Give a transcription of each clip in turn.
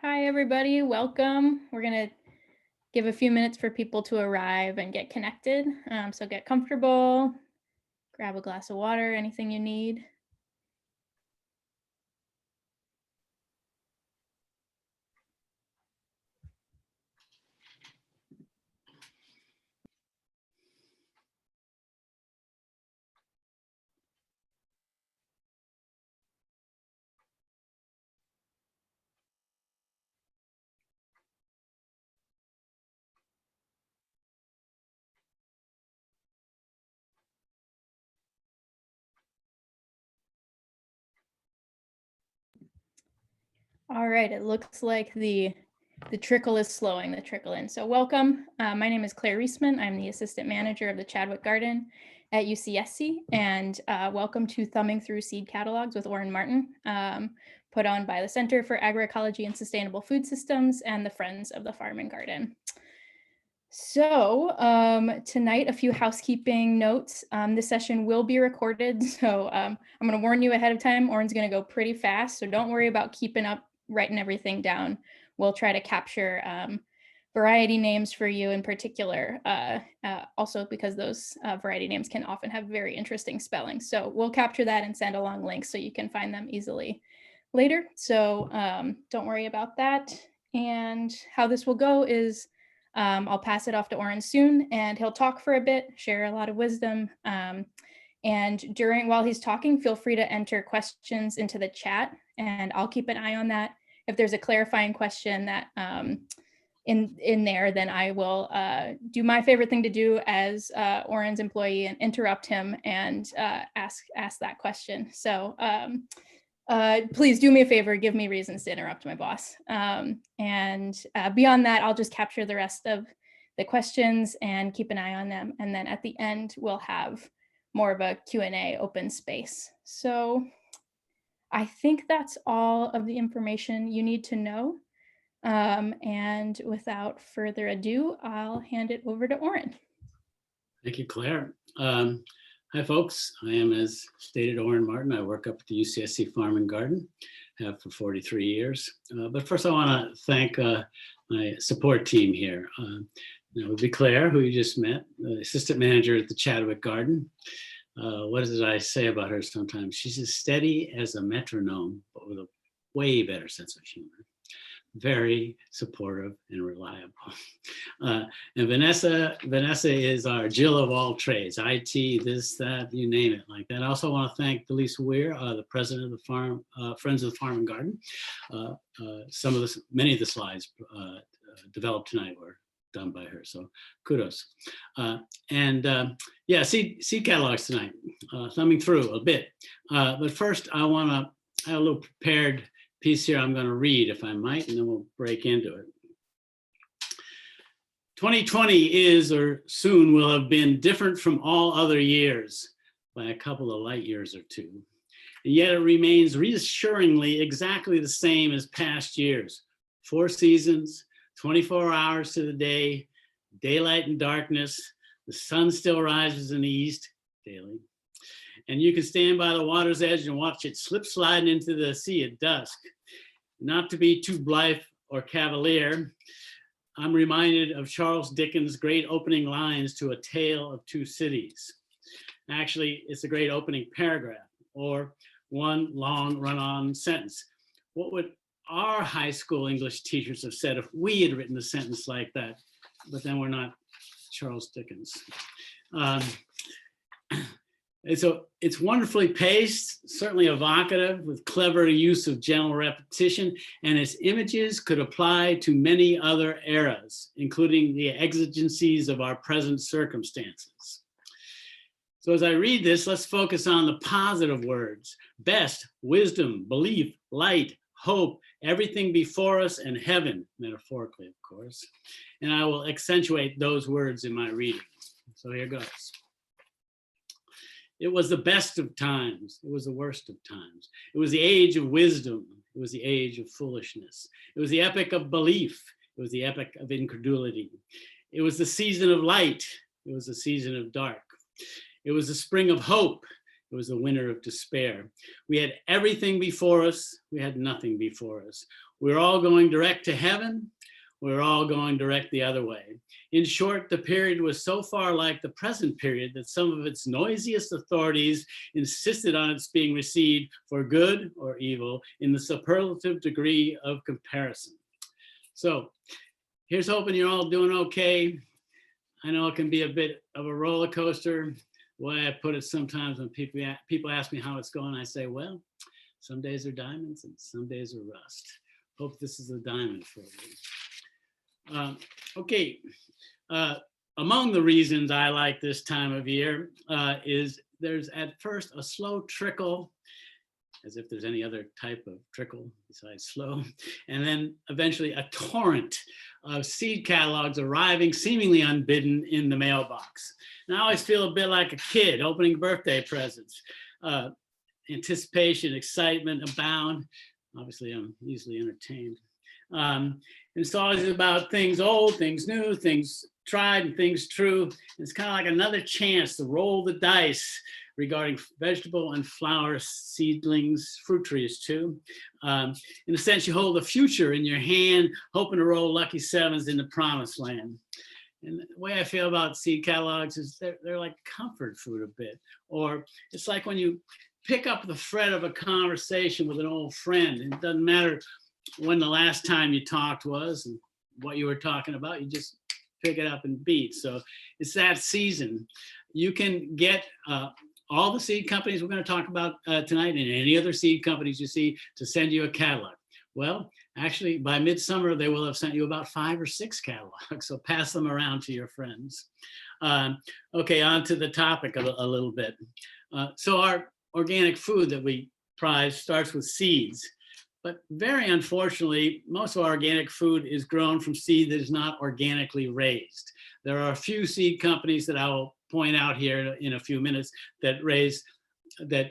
Hi, everybody. Welcome. We're going to give a few minutes for people to arrive and get connected. So get comfortable, grab a glass of water, anything you need. All right, it looks like the trickle is slowing, the trickle in. So welcome. My name is Clare Riesman. I'm the assistant manager of the Chadwick Garden at UCSC, and welcome to Thumbing Through Seed Catalogs with Orin Martin, put on by the Center for Agroecology and Sustainable Food Systems and the Friends of the Farm and Garden. So tonight, a few housekeeping notes. This session will be recorded, so I'm going to warn you ahead of time. Orin's going to go pretty fast, so don't worry about keeping up, writing everything down. We'll try to capture variety names for you in particular, also because those variety names can often have very interesting spelling. So we'll capture that and send along links so you can find them easily later. So don't worry about that. And how this will go is I'll pass it off to Orin soon, and he'll talk for a bit, share a lot of wisdom. And while he's talking, feel free to enter questions into the chat, and I'll keep an eye on that. If there's a clarifying question that in there, then I will do my favorite thing to do as Orin's employee and interrupt him and ask that question. So please do me a favor, give me reasons to interrupt my boss. And beyond that, I'll just capture the rest of the questions and keep an eye on them. And then at the end, we'll have more of a Q&A open space. So I think that's all of the information you need to know. And without further ado, I'll hand it over to Orin. Thank you, Claire. Hi, folks. I am, as stated, Orin Martin. I work up at the UCSC Farm and Garden, have for 43 years. But first, I want to thank my support team here. That would be Claire, who you just met, the assistant manager at the Chadwick Garden. What did I say about her sometimes? She's as steady as a metronome, but with a way better sense of humor. Very supportive and reliable. And Vanessa is our Jill of all trades, IT, this, that, you name it, like that. I also want to thank Delise Weir, the president of the farm, Friends of the Farm and Garden. Many of the slides developed tonight were done by her, so kudos. Yeah, seed catalogs tonight, thumbing through a bit. But first, I have a little prepared piece here I'm going to read, if I might, and then we'll break into it. 2020 is, or soon will have been, different from all other years by a couple of light years or two. And yet it remains reassuringly exactly the same as past years. 4 seasons, 24 hours to the day, daylight and darkness, the sun still rises in the east daily. And you can stand by the water's edge and watch it slip sliding into the sea at dusk. Not to be too blithe or cavalier, I'm reminded of Charles Dickens' great opening lines to A Tale of Two Cities. Actually, it's a great opening paragraph, or one long run-on sentence. What would our high school English teachers have said if we had written a sentence like that? But then we're not Charles Dickens. And so it's wonderfully paced, certainly evocative, with clever use of gentle repetition, and its images could apply to many other eras, including the exigencies of our present circumstances. So as I read this, let's focus on the positive words: best, wisdom, belief, light, hope, everything before us, and heaven, metaphorically, of course. And I will accentuate those words in my reading. So here goes. It was the best of times. It was the worst of times. It was the age of wisdom. It was the age of foolishness. It was the epoch of belief. It was the epoch of incredulity. It was the season of light. It was the season of dark. It was the spring of hope. It was the winter of despair. We had everything before us. We had nothing before us. We're all going direct to heaven. We're all going direct the other way. In short, the period was so far like the present period that some of its noisiest authorities insisted on its being received for good or evil in the superlative degree of comparison. So here's hoping you're all doing okay. I know it can be a bit of a roller coaster. The way I put it sometimes when people ask me how it's going, I say, well, some days are diamonds and some days are rust. Hope this is a diamond for you. Okay, among the reasons I like this time of year is there's at first a slow trickle, as if there's any other type of trickle besides slow, and then eventually a torrent of seed catalogs arriving seemingly unbidden in the mailbox. And I always feel a bit like a kid opening birthday presents. Anticipation, excitement abound. Obviously, I'm easily entertained. And it's always about things old, things new, things tried, and things true. It's kind of like another chance to roll the dice regarding vegetable and flower seedlings, fruit trees too. In a sense, you hold the future in your hand, hoping to roll lucky sevens in the promised land. And the way I feel about seed catalogs is they're like comfort food a bit. Or it's like when you pick up the thread of a conversation with an old friend. It doesn't matter when the last time you talked was and what you were talking about, you just pick it up and beat. So it's that season. You can get all the seed companies we're going to talk about tonight and any other seed companies you see to send you a catalog. Well, actually, by midsummer, they will have sent you about 5 or 6 catalogs, so pass them around to your friends. Okay, on to the topic a little bit. So our organic food that we prize starts with seeds, but very unfortunately, most of our organic food is grown from seed that is not organically raised. There are a few seed companies that I will point out here in a few minutes that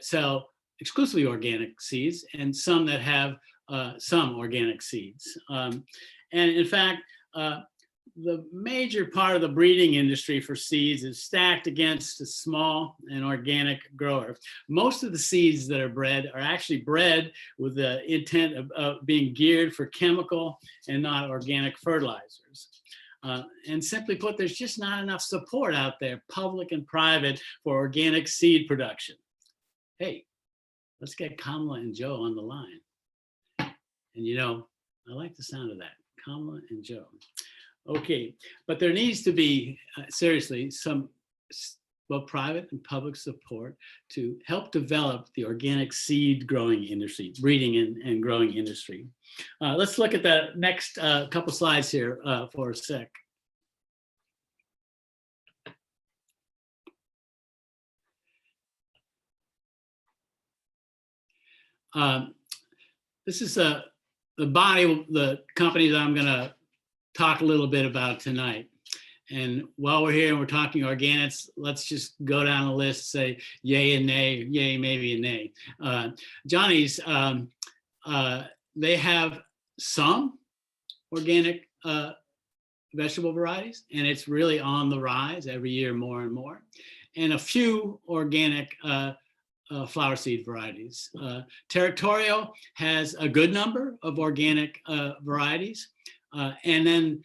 sell exclusively organic seeds, and some that have some organic seeds. And in fact, the major part of the breeding industry for seeds is stacked against a small and organic grower. Most of the seeds that are bred are actually bred with the intent of being geared for chemical and not organic fertilizers. And simply put, there's just not enough support out there, public and private, for organic seed production. Hey, let's get Kamala and Joe on the line. And you know, I like the sound of that, Kamala and Joe. Okay, but there needs to be, seriously, some both private and public support to help develop the organic seed growing industry, breeding and growing industry. Let's look at the next couple slides here for a sec. This is the body, the company that I'm going to talk a little bit about tonight. And while we're here and we're talking organics, let's just go down the list, say yay and nay, yay, maybe and nay. Johnny's, they have some organic vegetable varieties, and it's really on the rise every year more and more, and a few organic flower seed varieties. Territorial has a good number of organic varieties. And then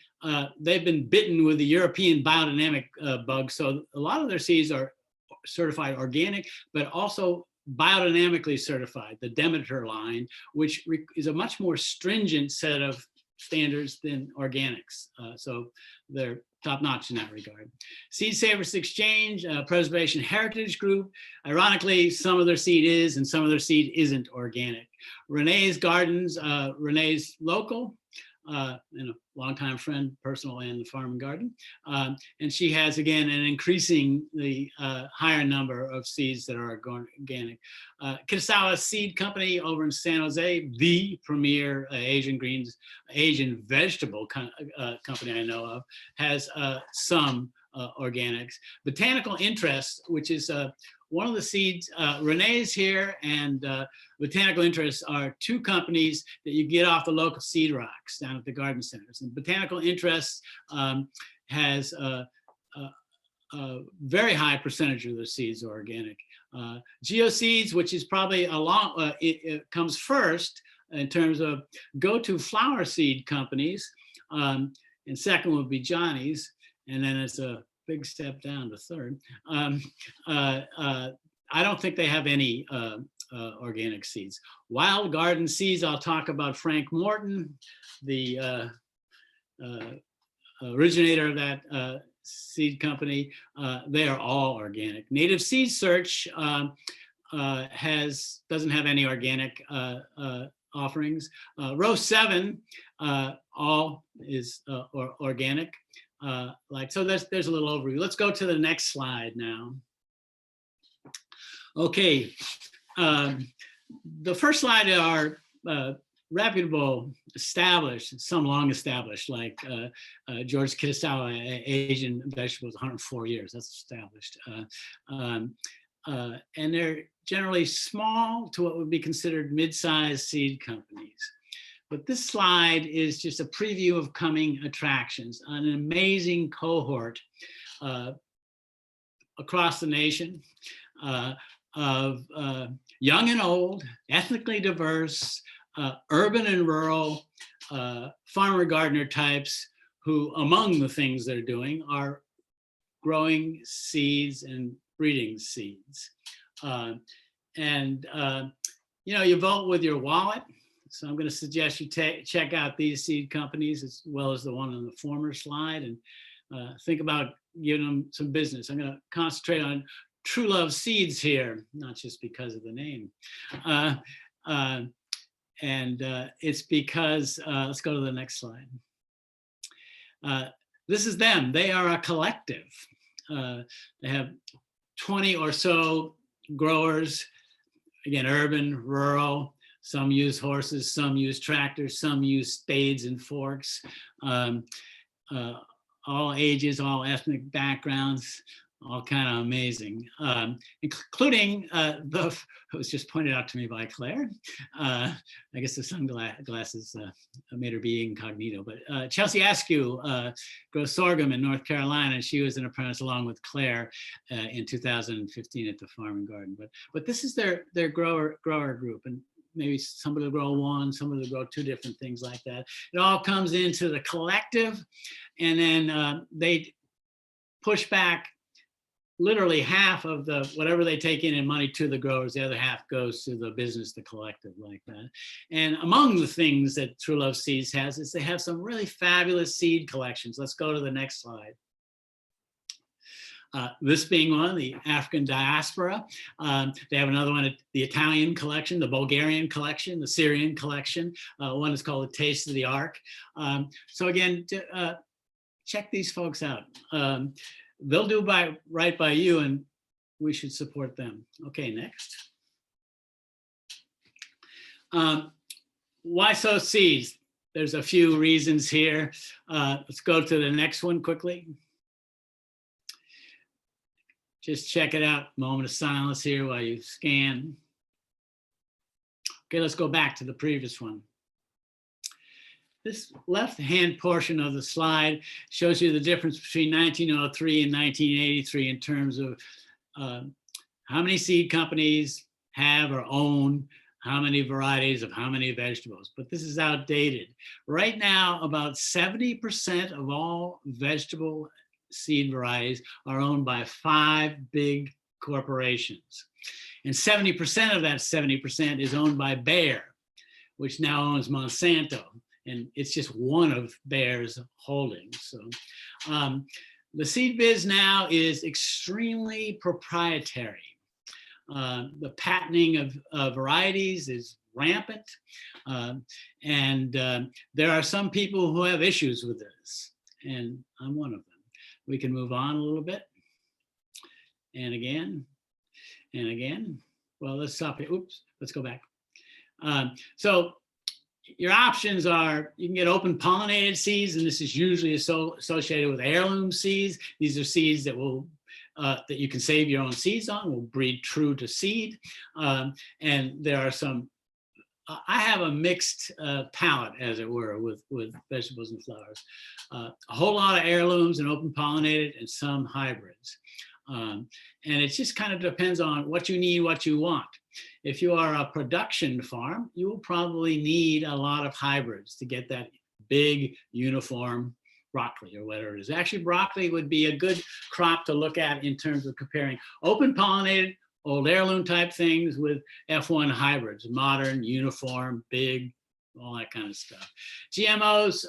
they've been bitten with the European biodynamic bug. So a lot of their seeds are certified organic, but also biodynamically certified, the Demeter line, which is a much more stringent set of standards than organics. So they're top notch in that regard. Seed Savers Exchange, Preservation Heritage Group. Ironically, some of their seed is and some of their seed isn't organic. Renee's Gardens, Renee's local, and a longtime friend, personal and the farm and garden. And she has, again, an increasingly higher number of seeds that are organic. Kitasawa Seed Company over in San Jose, the premier Asian vegetable company I know of, has some organics. Botanical Interest, which is one of the seeds, Renee's here and Botanical Interests are two companies that you get off the local seed rocks down at the garden centers. And Botanical Interests has a very high percentage of their seeds are organic. Geoseeds, which is probably it comes first, in terms of go-to flower seed companies. And second would be Johnny's. And then it's a big step down to third. I don't think they have any organic seeds. Wild garden seeds, I'll talk about Frank Morton, the originator of that seed company. They are all organic. Native Seed Search doesn't have any organic offerings. Row 7 all is organic. So there's a little overview. Let's go to the next slide now. Okay, the first slide are reputable, established, some long established, like George Kitasawa, Asian Vegetables, 104 years, that's established. And they're generally small to what would be considered mid-sized seed companies. But this slide is just a preview of coming attractions, an amazing cohort across the nation of young and old, ethnically diverse, urban and rural, farmer gardener types who, among the things they're doing, are growing seeds and breeding seeds. You vote with your wallet. So I'm going to suggest you check out these seed companies as well as the one on the former slide, and think about giving them some business. I'm going to concentrate on True Love Seeds here, not just because of the name. It's because, let's go to the next slide. This is them. They are a collective. They have 20 or so growers, again, urban, rural. Some use horses, some use tractors, some use spades and forks. All ages, all ethnic backgrounds, all kind of amazing, including it was just pointed out to me by Claire. I guess the sunglasses made her be incognito, but Chelsea Askew grows sorghum in North Carolina, and she was an apprentice along with Claire in 2015 at the Farm and Garden. But this is their grower group, and maybe somebody will grow one, somebody will grow two different things like that. It all comes into the collective, and then they push back literally half of whatever they take in money to the growers. The other half goes to the business, the collective, like that. And among the things that True Love Seeds has is they have some really fabulous seed collections. Let's go to the next slide. This being one, the African diaspora. They have another one, the Italian collection, the Bulgarian collection, the Syrian collection. One is called The Taste of the Ark. So again, check these folks out. They'll do right by you, and we should support them. Okay, next. Why sow seeds? There's a few reasons here. Let's go to the next one quickly. Just check it out. Moment of silence here while you scan. Okay, let's go back to the previous one. This left-hand portion of the slide shows you the difference between 1903 and 1983 in terms of how many seed companies have or own how many varieties of how many vegetables. But this is outdated. Right now, about 70% of all vegetable seed varieties are owned by 5 big corporations. And 70% of that 70% is owned by Bayer, which now owns Monsanto. And it's just one of Bayer's holdings. So the seed biz now is extremely proprietary. The patenting of varieties is rampant. And there are some people who have issues with this, and I'm one of them. We can move on a little bit. And again, and again. Well, let's stop here. Oops, let's go back. So your options are, you can get open pollinated seeds, and this is usually associated with heirloom seeds. These are seeds that will that you can save your own seeds on, will breed true to seed. And there are some, I have a mixed palette, as it were, with vegetables and flowers. A whole lot of heirlooms and open pollinated, and some hybrids. And it just kind of depends on what you need, what you want. If you are a production farm, you will probably need a lot of hybrids to get that big uniform broccoli or whatever it is. Actually, broccoli would be a good crop to look at in terms of comparing open pollinated, old heirloom type things with F1 hybrids, modern, uniform, big, all that kind of stuff. GMOs,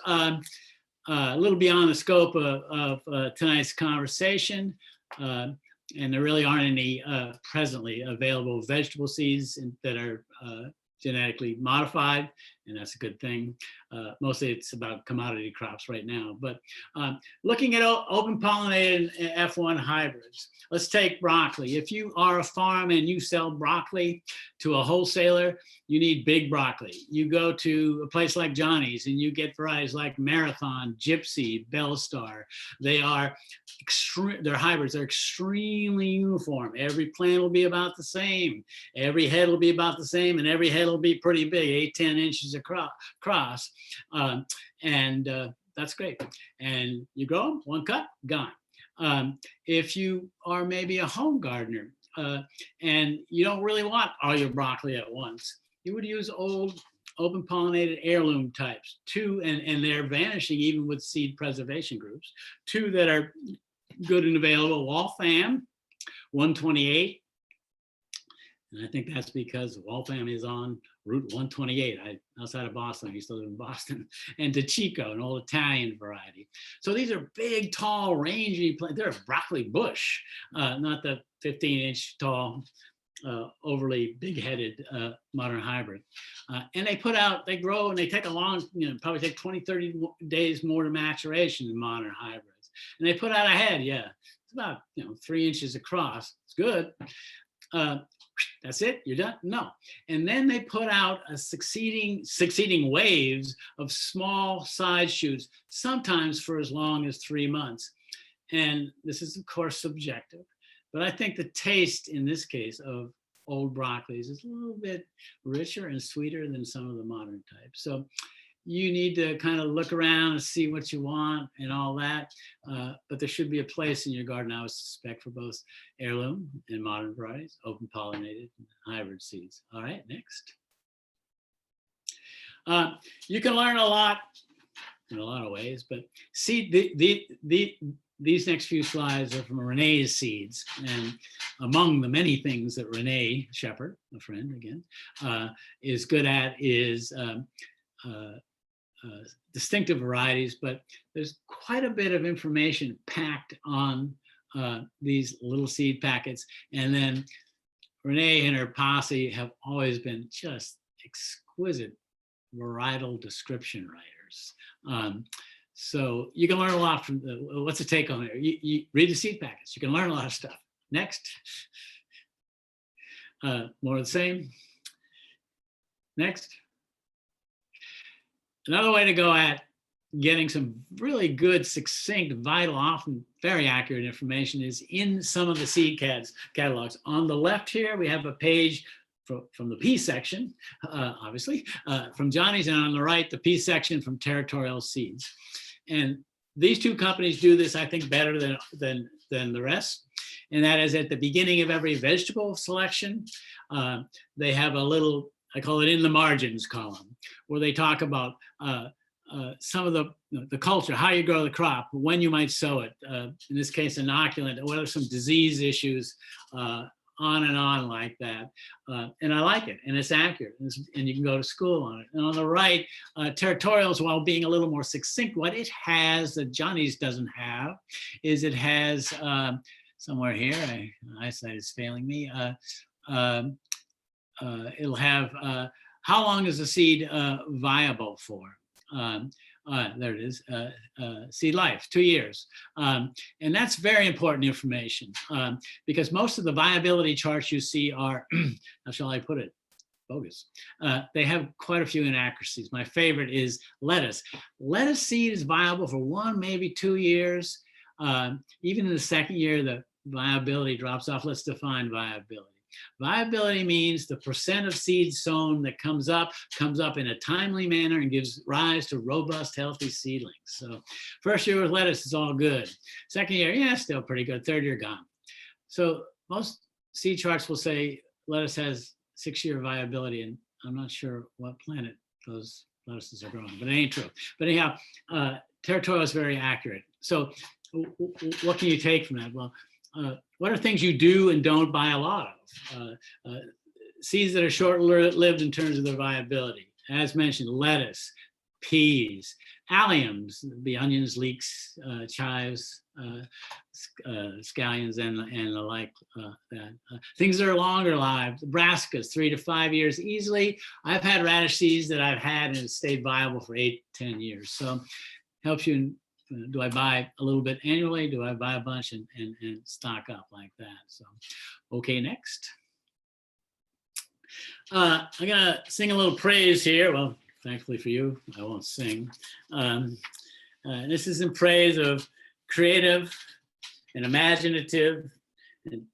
a little beyond the scope of tonight's conversation. And there really aren't any presently available vegetable seeds that are genetically modified, and that's a good thing. Mostly it's about commodity crops right now, but looking at open pollinated F1 hybrids, let's take broccoli. If you are a farm and you sell broccoli to a wholesaler, you need big broccoli. You go to a place like Johnny's and you get varieties like Marathon, Gypsy, Bellstar. They are their hybrids are extremely uniform. Every plant will be about the same. Every head will be about the same, and every head will be pretty big, 8-10 inches across. That's great. And you grow them, one cut, gone. If you are maybe a home gardener and you don't really want all your broccoli at once, you would use old open pollinated heirloom types, and they're vanishing even with seed preservation groups. Two that are good and available: Waltham 128. And I think that's because Waltham is on Route 128 outside of Boston. I used to live in Boston. And DeChico, an old Italian variety. So these are big, tall, rangy plants. They're a broccoli bush, not the 15-inch tall, overly big-headed modern hybrid. And they grow and they take a long, probably take 20, 30 days more to maturation than modern hybrids. And they put out a head, it's about 3 inches across. It's good. That's it, you're done? No. And then they put out a succeeding waves of small side shoots, sometimes for as long as 3 months. And this is, of course, subjective. But I think the taste in this case of old broccolis is a little bit richer and sweeter than some of the modern types. So you need to kind of look around and see what you want and all that. But there should be a place in your garden, I would suspect, for both heirloom and modern varieties, open pollinated and hybrid seeds. All right, next. You can learn a lot in a lot of ways, but these next few slides are from Renee's seeds. And among the many things that Renee Shepherd, a friend again, is good at is distinctive varieties, but there's quite a bit of information packed on these little seed packets. And then Renee and her posse have always been just exquisite varietal description writers. So you can learn a lot from what's the take on there? You read the seed packets, you can learn a lot of stuff. Next. More of the same. Next. Another way to go at getting some really good, succinct, vital, often very accurate information is in some of the seed catalogs. On the left here, we have a page from the P section, obviously, from Johnny's, and on the right, the P section from Territorial Seeds. And these two companies do this, I think, better than the rest. And that is at the beginning of every vegetable selection, they have a little, I call it in the margins column, where they talk about some of the culture, how you grow the crop, when you might sow it, in this case, inoculant, what are some disease issues, on and on like that. And I like it, and it's accurate, and you can go to school on it. And on the right, Territorials, while being a little more succinct, what it has that Johnny's doesn't have is it has, somewhere here, my eyesight is failing me, it'll have how long is the seed viable for? There it is, seed life, 2 years. And that's very important information because most of the viability charts you see are, how shall I put it, bogus. They have quite a few inaccuracies. My favorite is lettuce. Lettuce seed is viable for 1, maybe 2 years. Even in the second year, the viability drops off. Let's define viability. Viability means the percent of seed sown that comes up in a timely manner and gives rise to robust, healthy seedlings. So first year with lettuce is all good. Second year, yeah, still pretty good. Third year, gone. So most seed charts will say lettuce has 6-year viability, and I'm not sure what planet those lettuces are growing, but it ain't true. But anyhow, territorial is very accurate. So what can you take from that? Well, what are things you do and don't buy a lot of? Seeds that are short-lived in terms of their viability. As mentioned, lettuce, peas, alliums, the onions, leeks, chives, scallions, and the like. Things that are longer lived, brassicas, 3 to 5 years easily. I've had radish seeds that I've had and stayed viable for 8 to 10 years. So helps you. Do I buy a little bit annually? Do I buy a bunch and stock up like that? So, okay, next. I'm gonna sing a little praise here. Well, thankfully for you, I won't sing. This is in praise of creative and imaginative and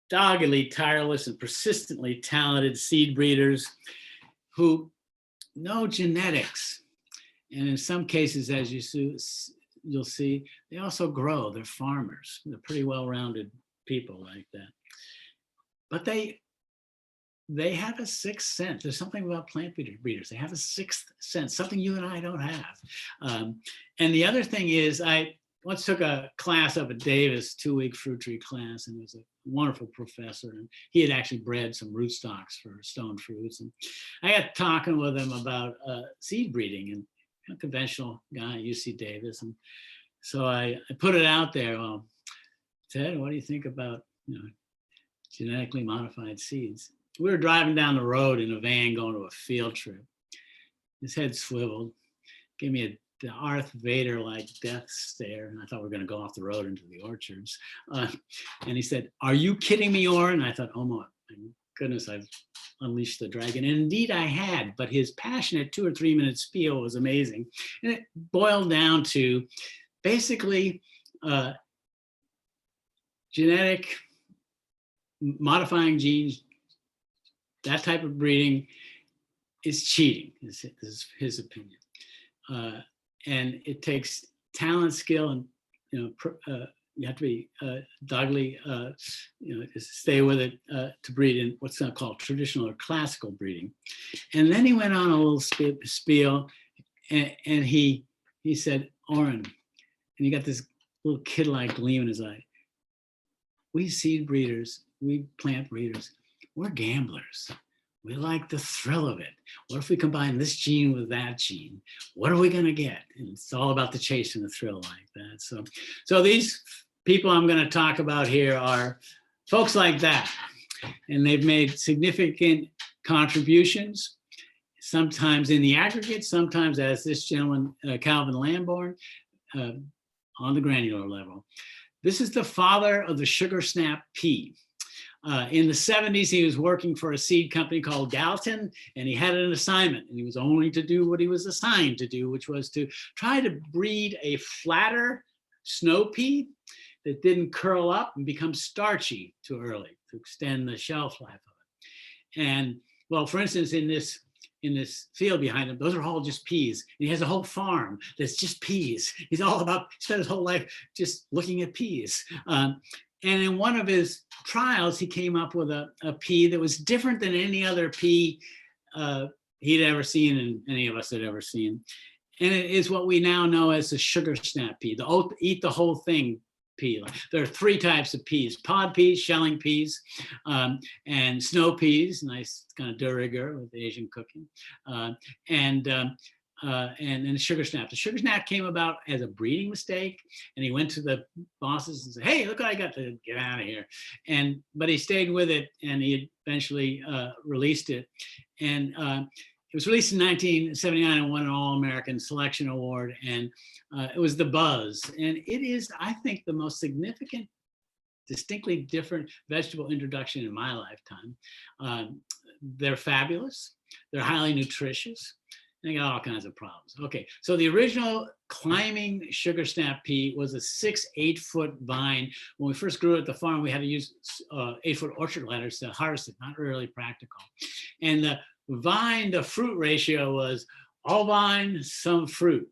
doggedly tireless and persistently talented seed breeders who know genetics. And in some cases, as you'll see, they also grow. They're farmers. They're pretty well-rounded people like that. But they have a sixth sense. There's something about plant breeders. They have a sixth sense, something you and I don't have. And the other thing is, I once took a class up at Davis, 2-week fruit tree class, and it was a wonderful professor. And he had actually bred some rootstocks for stone fruits. And I got talking with him about seed breeding, and a conventional guy at UC Davis. And so I put it out there. Well, Ted, what do you think about genetically modified seeds? We were driving down the road in a van going to a field trip. His head swiveled, gave me a Darth Vader-like death stare, and I thought we were going to go off the road into the orchards. And he said, "Are you kidding me, Orin?" And I thought, oh my goodness, I've unleashed the dragon. And indeed I had, but his passionate 2 or 3 minute spiel was amazing. And it boiled down to basically genetic modifying genes, that type of breeding is cheating, is his opinion. And it takes talent, skill, and you have to be doggedly, stay with it to breed in what's not called traditional or classical breeding. And then he went on a little spiel, and he said, "Orin," and he got this little kid-like gleam in his eye. "We seed breeders, we plant breeders, we're gamblers. We like the thrill of it. What if we combine this gene with that gene? What are we going to get?" And it's all about the chase and the thrill like that. So these people I'm going to talk about here are folks like that. And they've made significant contributions, sometimes in the aggregate, sometimes as this gentleman, Calvin Lamborn, on the granular level. This is the father of the sugar snap pea. In the 70s, he was working for a seed company called Galton, and he had an assignment, and he was only to do what he was assigned to do, which was to try to breed a flatter snow pea that didn't curl up and become starchy too early to extend the shelf life of it. And well, for instance, in this field behind him, those are all just peas. And he has a whole farm that's just peas. He's all about, spent his whole life just looking at peas. And in one of his trials, he came up with a pea that was different than any other pea he'd ever seen and any of us had ever seen. And it is what we now know as the sugar snap pea, the eat the whole thing pea. There are 3 types of peas: pod peas, shelling peas, and snow peas, nice kind of de rigueur with Asian cooking, and the sugar snap. The sugar snap came about as a breeding mistake, and he went to the bosses and said, "Hey, look what I got to get out of here." But he stayed with it, and he eventually released it. And it was released in 1979 and won an All-American Selection Award, and it was the buzz. And it is, I think, the most significant, distinctly different vegetable introduction in my lifetime. They're fabulous. They're highly nutritious. They got all kinds of problems. Okay, so the original climbing sugar snap pea was a 6-8 foot vine. When we first grew it at the farm, we had to use 8-foot orchard ladders to harvest it, not really practical. And the vine to fruit ratio was all vine, some fruit.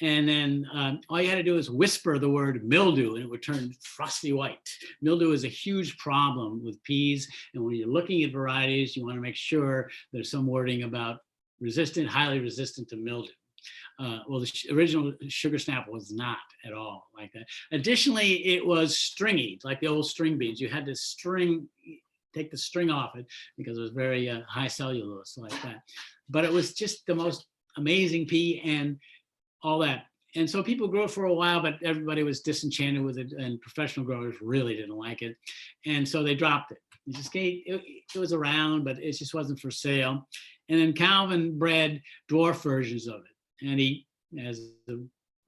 And then all you had to do is whisper the word mildew and it would turn frosty white. Mildew is a huge problem with peas. And when you're looking at varieties, you want to make sure there's some wording about resistant, highly resistant to mildew. Well, the original sugar snap was not at all like that. Additionally, it was stringy, like the old string beans. You had to take the string off it because it was very high cellulose like that. But it was just the most amazing pea and all that. And so people grew it for a while, but everybody was disenchanted with it, and professional growers really didn't like it. And so they dropped it. It was around, but it just wasn't for sale. And then Calvin bred dwarf versions of it. And he, as a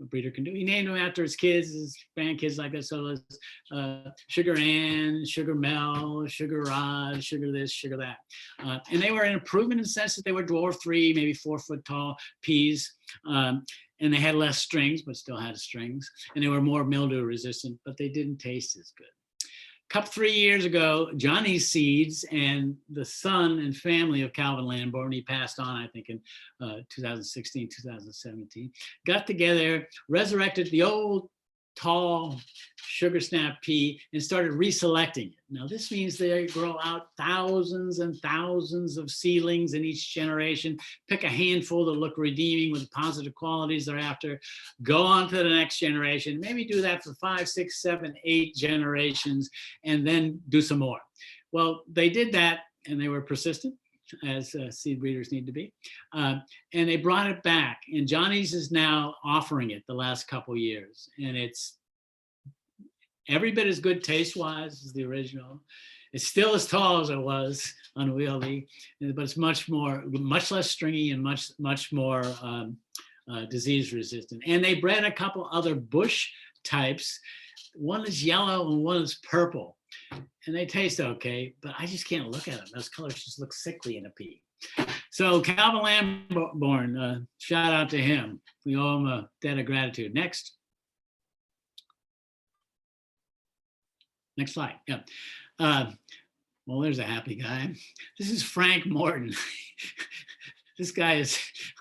breeder can do, he named them after his kids, his grandkids like that. So it was Sugar Ann, Sugar Mel, Sugar Rod, Sugar this, Sugar that. And they were an improvement in the sense that they were dwarf 3, maybe 4 foot tall peas. And they had less strings, but still had strings. And they were more mildew resistant, but they didn't taste as good. 3 years ago, Johnny's Seeds and the son and family of Calvin Lamborn, he passed on, I think, in 2016, 2017, got together, resurrected the old tall sugar snap pea and started reselecting it. Now, this means they grow out thousands and thousands of seedlings in each generation, pick a handful that look redeeming with positive qualities thereafter, go on to the next generation, maybe do that for 5, 6, 7, 8 generations, and then do some more. Well, they did that and they were persistent, as seed breeders need to be. And they brought it back. And Johnny's is now offering it the last couple years. And it's every bit as good taste-wise as the original. It's still as tall as it was unwieldy, but it's much less stringy and much more disease resistant. And they bred a couple other bush types. One is yellow and one is purple. And they taste okay, but I just can't look at them. Those colors just look sickly in a pea. So Calvin Lamborn, shout out to him. We owe him a debt of gratitude. Next slide. Yeah. Well, there's a happy guy. This is Frank Morton. This guy is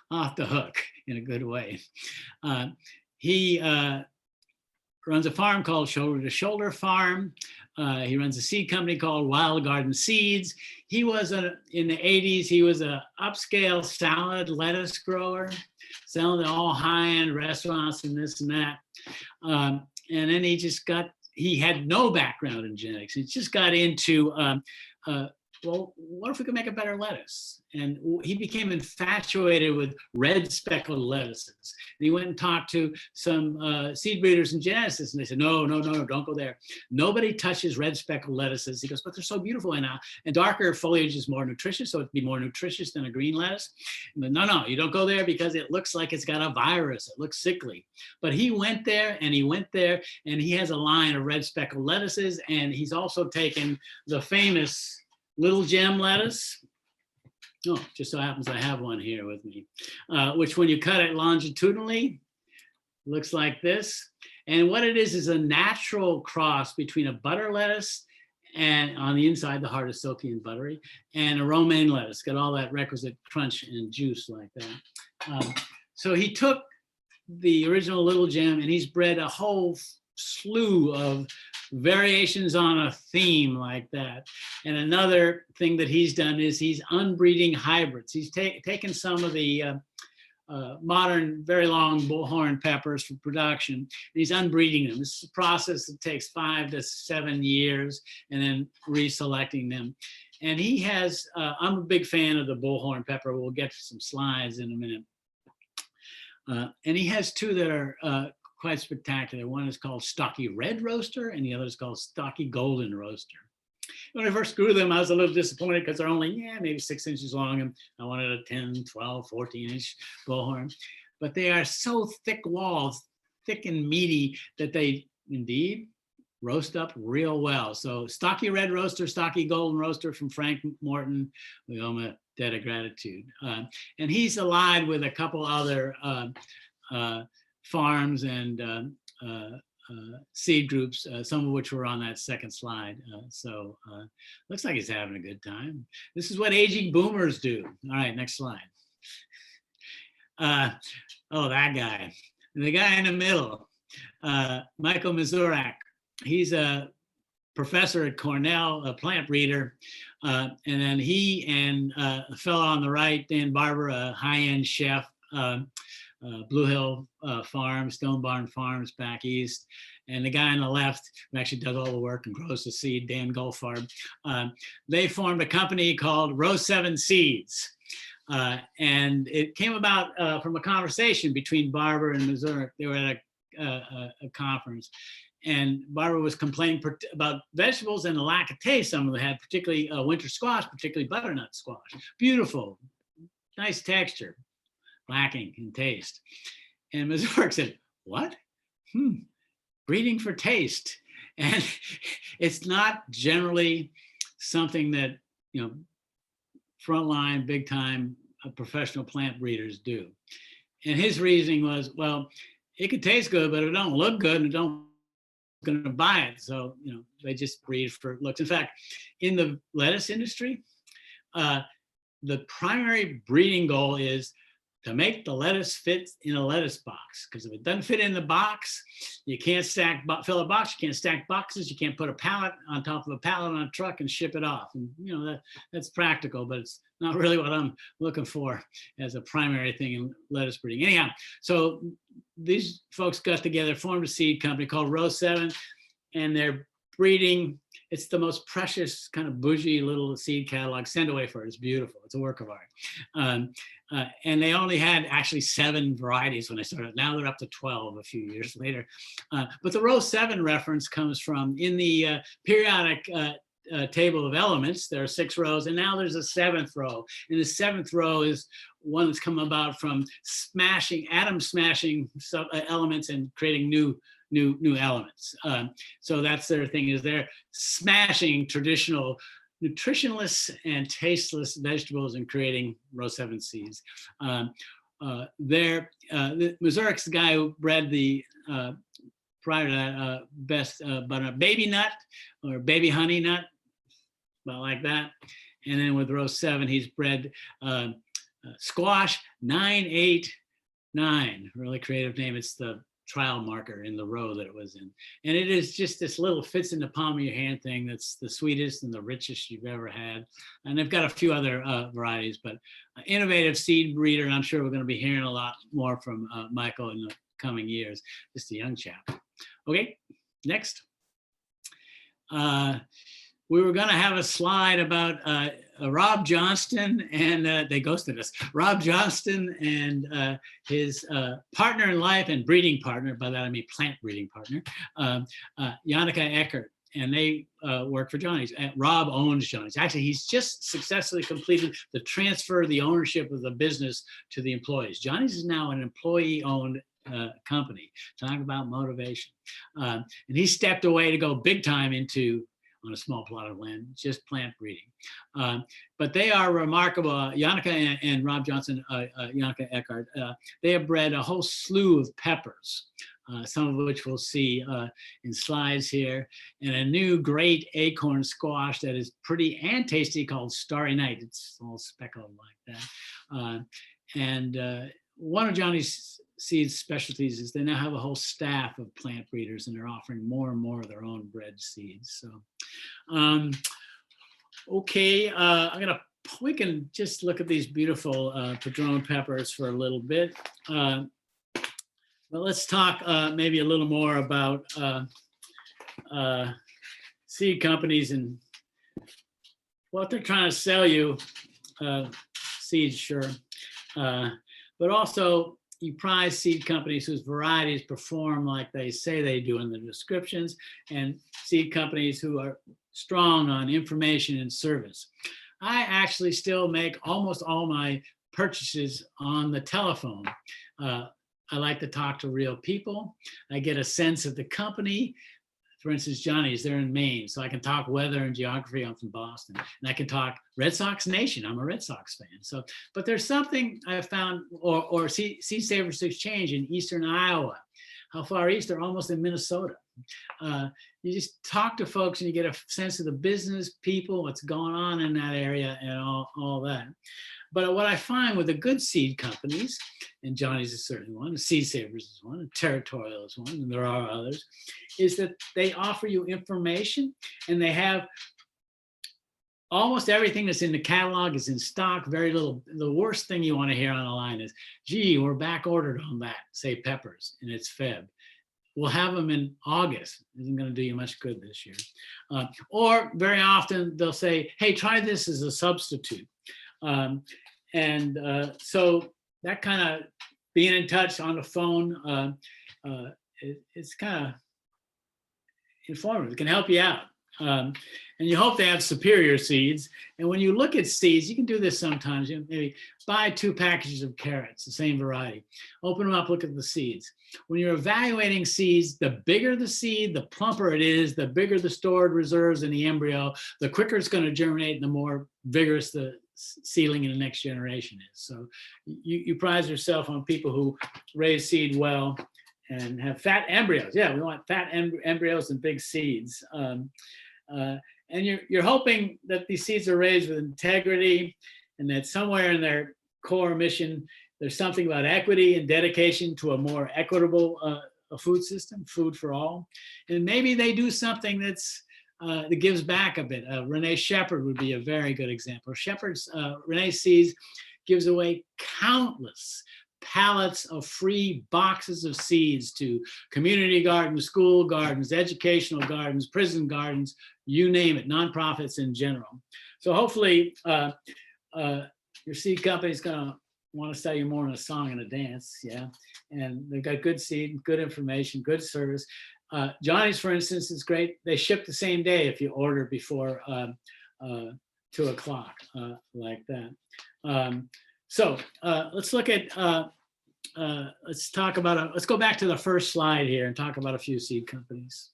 off the hook in a good way. He runs a farm called Shoulder to Shoulder Farm. He runs a seed company called Wild Garden Seeds. He was in the 80s, he was an upscale salad lettuce grower, selling to all high-end restaurants and this and that. And then he had no background in genetics. He just got into, well, what if we could make a better lettuce? And he became infatuated with red speckled lettuces. And he went and talked to some seed breeders and geneticists, and they said, no, don't go there. Nobody touches red speckled lettuces. He goes, but they're so beautiful and darker foliage is more nutritious, so it'd be more nutritious than a green lettuce. And no, you don't go there because it looks like it's got a virus. It looks sickly. But he went there, and he has a line of red speckled lettuces, and he's also taken the famous Little Gem lettuce. Oh, just so happens I have one here with me, which when you cut it longitudinally, looks like this. And what it is a natural cross between a butter lettuce, and on the inside, the heart is silky and buttery, and a romaine lettuce, got all that requisite crunch and juice like that. So he took the original Little Gem and he's bred a whole slew of variations on a theme like that. And another thing that he's done is he's unbreeding hybrids. He's taken some of the modern, very long bullhorn peppers for production, and he's unbreeding them. This is a process that takes 5 to 7 years, and then reselecting them. And he has, I'm a big fan of the bullhorn pepper. We'll get to some slides in a minute. And he has 2 that are quite spectacular. One is called Stocky Red Roaster, and the other is called Stocky Golden Roaster. When I first grew them, I was a little disappointed because they're only, maybe 6 inches long, and I wanted a 10, 12, 14-inch bullhorn. But they are so thick-walled, thick and meaty, that they indeed roast up real well. So Stocky Red Roaster, Stocky Golden Roaster from Frank Morton, we owe him a debt of gratitude. And he's allied with a couple other farms and seed groups, some of which were on that second slide. So looks like he's having a good time. This is what aging boomers do. All right, next slide. Oh, that guy. the guy in the middle, Michael Mazurak, he's a professor at Cornell, a plant breeder. And then he and a fellow on the right, Dan Barber, a high-end chef, Blue Hill Farm, Stone Barn Farms back east. And the guy on the left, who actually does all the work and grows the seed, Dan Goldfarb, they formed a company called Row 7 Seeds. And it came about from a conversation between Barber and Missouri. They were at a conference. And Barbara was complaining about vegetables and the lack of taste some of them had, particularly winter squash, particularly butternut squash. Beautiful, nice texture, lacking in taste. And Ms. Ork said, what? Breeding for taste. And it's not generally something that, frontline, big time professional plant breeders do. And his reasoning was, well, it could taste good, but it don't look good and it don't going to buy it. So, they just breed for looks. In fact, in the lettuce industry, the primary breeding goal is to make the lettuce fit in a lettuce box. Because if it doesn't fit in the box, you can't fill a box, you can't stack boxes, you can't put a pallet on top of a pallet on a truck and ship it off. And that's practical, but it's not really what I'm looking for as a primary thing in lettuce breeding. Anyhow, so these folks got together, formed a seed company called Row 7, and they're breeding. It's the most precious kind of bougie little seed catalog. Send away for it. It's beautiful. It's a work of art. And they only had actually 7 varieties when they started. Now they're up to 12 a few years later. But the Row 7 reference comes from in the periodic table of elements. There are 6 rows, and now there's a 7th row. And the 7th row is one that's come about from atom smashing elements and creating new elements. So that's their thing, is they're smashing traditional nutritionless and tasteless vegetables and creating Row 7 seeds. Mazurik's the guy who bred the prior to that best butternut baby nut or baby honey nut, about like that. And then with Row 7, he's bred squash 989, really creative name. It's the trial marker in the row that it was in. And it is just this little fits in the palm of your hand thing that's the sweetest and the richest you've ever had. And they've got a few other varieties, but innovative seed breeder. And I'm sure we're going to be hearing a lot more from Michael in the coming years. Just a young chap. Okay, next. We were going to have a slide about Rob Johnston, and they ghosted us. Rob Johnston and his partner in life and breeding partner, by that I mean plant breeding partner, Janneke Eckert, and they work for Johnny's. Rob owns Johnny's. Actually, he's just successfully completed the transfer of the ownership of the business to the employees. Johnny's is now an employee-owned company. Talk about motivation. And he stepped away to go big time on a small plot of land, just plant breeding. But they are remarkable. Janneke and Rob Johnson, Janneke Eckert, they have bred a whole slew of peppers, some of which we'll see in slides here, and a new great acorn squash that is pretty and tasty called Starry Night. It's all speckled like that. And one of Johnny's Seeds specialties is they now have a whole staff of plant breeders, and they're offering more and more of their own bred seeds. So, okay, we can just look at these beautiful padron peppers for a little bit. But let's talk maybe a little more about seed companies and what they're trying to sell you. Seeds, sure, but also you prize seed companies whose varieties perform like they say they do in the descriptions, and seed companies who are strong on information and service. I actually still make almost all my purchases on the telephone. I like to talk to real people. I get a sense of the company. For instance, Johnny's, they're in Maine, so I can talk weather and geography. I'm from Boston, and I can talk Red Sox Nation. I'm a Red Sox fan. So, but there's something I found, or Seed Savers Exchange in Eastern Iowa. How far east? They're almost in Minnesota. You just talk to folks and you get a sense of the business, people, what's going on in that area, and all that. But what I find with the good seed companies, and Johnny's is certainly one, Seed Savers is one, and Territorial is one, and there are others, is that they offer you information, and they have almost everything that's in the catalog is in stock, very little. The worst thing you want to hear on the line is, gee, we're back ordered on that, say peppers, and it's Feb. We'll have them in August. Isn't going to do you much good this year. Or very often they'll say, hey, try this as a substitute. So that kind of being in touch on the phone, it's kind of informative. It can help you out. And you hope they have superior seeds. And when you look at seeds, you can do this sometimes. You maybe buy 2 packages of carrots, the same variety. Open them up, look at the seeds. When you're evaluating seeds, the bigger the seed, the plumper it is, the bigger the stored reserves in the embryo, the quicker it's going to germinate, and the more vigorous the seedling in the next generation is. So you prize yourself on people who raise seed well and have fat embryos. Yeah, we want fat embryos and big seeds. And you're hoping that these seeds are raised with integrity, and that somewhere in their core mission, there's something about equity and dedication to a more equitable food system, food for all. And maybe they do something that gives back a bit. Renee Shepherd would be a very good example. Renee Seeds gives away countless pallets of free boxes of seeds to community gardens, school gardens, educational gardens, prison gardens, you name it, nonprofits in general. So hopefully your seed company's gonna want to sell you more in a song and a dance, yeah. And they've got good seed, good information, good service. Johnny's, for instance, is great. They ship the same day if you order before 2 o'clock, like that. So let's look at, let's go back to the first slide here and talk about a few seed companies.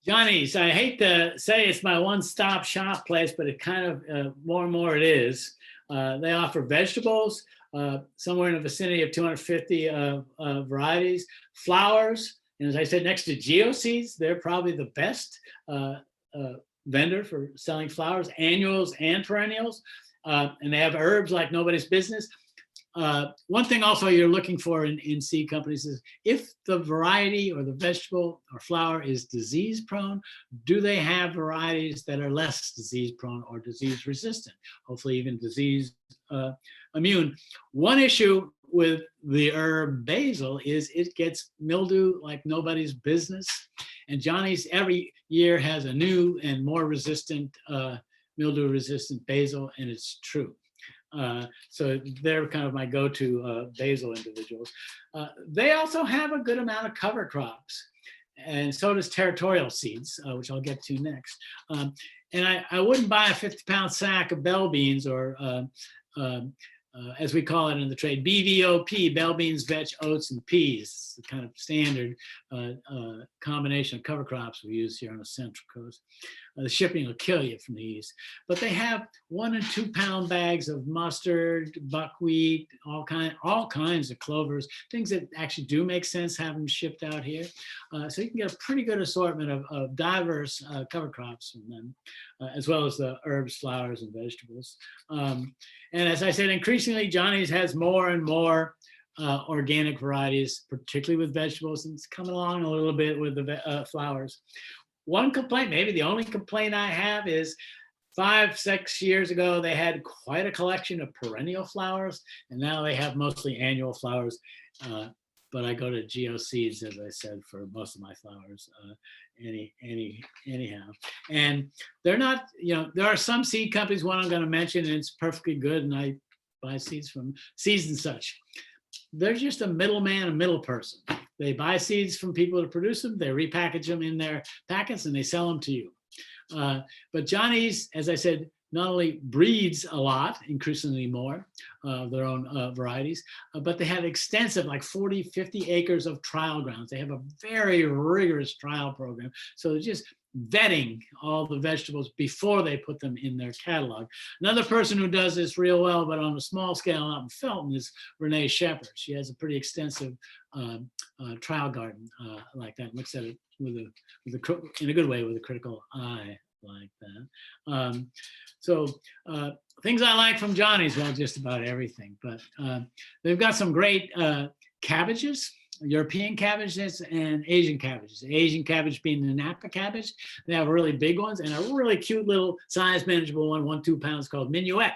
Johnny's, I hate to say it's my one-stop shop place, but it kind of more and more it is. They offer vegetables, somewhere in the vicinity of 250 varieties, flowers, and as I said, next to geoseeds, they're probably the best vendor for selling flowers, annuals and perennials, and they have herbs like nobody's business. One thing also you're looking for in seed companies is if the variety or the vegetable or flower is disease prone, do they have varieties that are less disease prone or disease resistant, hopefully even disease immune. One issue with the herb basil is it gets mildew like nobody's business. And Johnny's every year has a new and more resistant, mildew resistant basil, and it's true. So they're kind of my go-to basil individuals. They also have a good amount of cover crops, and so does Territorial seeds, which I'll get to next. And I wouldn't buy a 50-pound sack of bell beans or as we call it in the trade, BVOP, bell beans, vetch, oats, and peas. It's the kind of standard combination of cover crops we use here on the Central Coast. The shipping will kill you from the east. But they have 1 and 2 pound bags of mustard, buckwheat, all kinds of clovers, things that actually do make sense having them shipped out here. So you can get a pretty good assortment of diverse cover crops from them, as well as the herbs, flowers, and vegetables. And as I said, increasingly, Johnny's has more and more organic varieties, particularly with vegetables, and it's coming along a little bit with the flowers. One complaint, maybe the only complaint I have, is 5-6 years ago, they had quite a collection of perennial flowers, and now they have mostly annual flowers. But I go to Geo Seeds, as I said, for most of my flowers, anyhow. And they're not, there are some seed companies, one I'm going to mention, and it's perfectly good, and I buy seeds from Seeds and Such. They're just a middleman, a middle person. They buy seeds from people to produce them, they repackage them in their packets, and they sell them to you. But Johnny's, as I said, not only breeds a lot, increasingly more of their own varieties, but they have extensive, like 40, 50 acres of trial grounds. They have a very rigorous trial program. So just vetting all the vegetables before they put them in their catalog. Another person who does this real well, but on a small scale out in Felton, is Renee Shepherd. She has a pretty extensive trial garden like that. Looks at it in a good way, with a critical eye like that. So things I like from Johnny's, well, just about everything, but they've got some great cabbages. European cabbages and Asian cabbages. The Asian cabbage being the Napa cabbage. They have really big ones and a really cute little size manageable one, 1-2 pounds, called Minuet.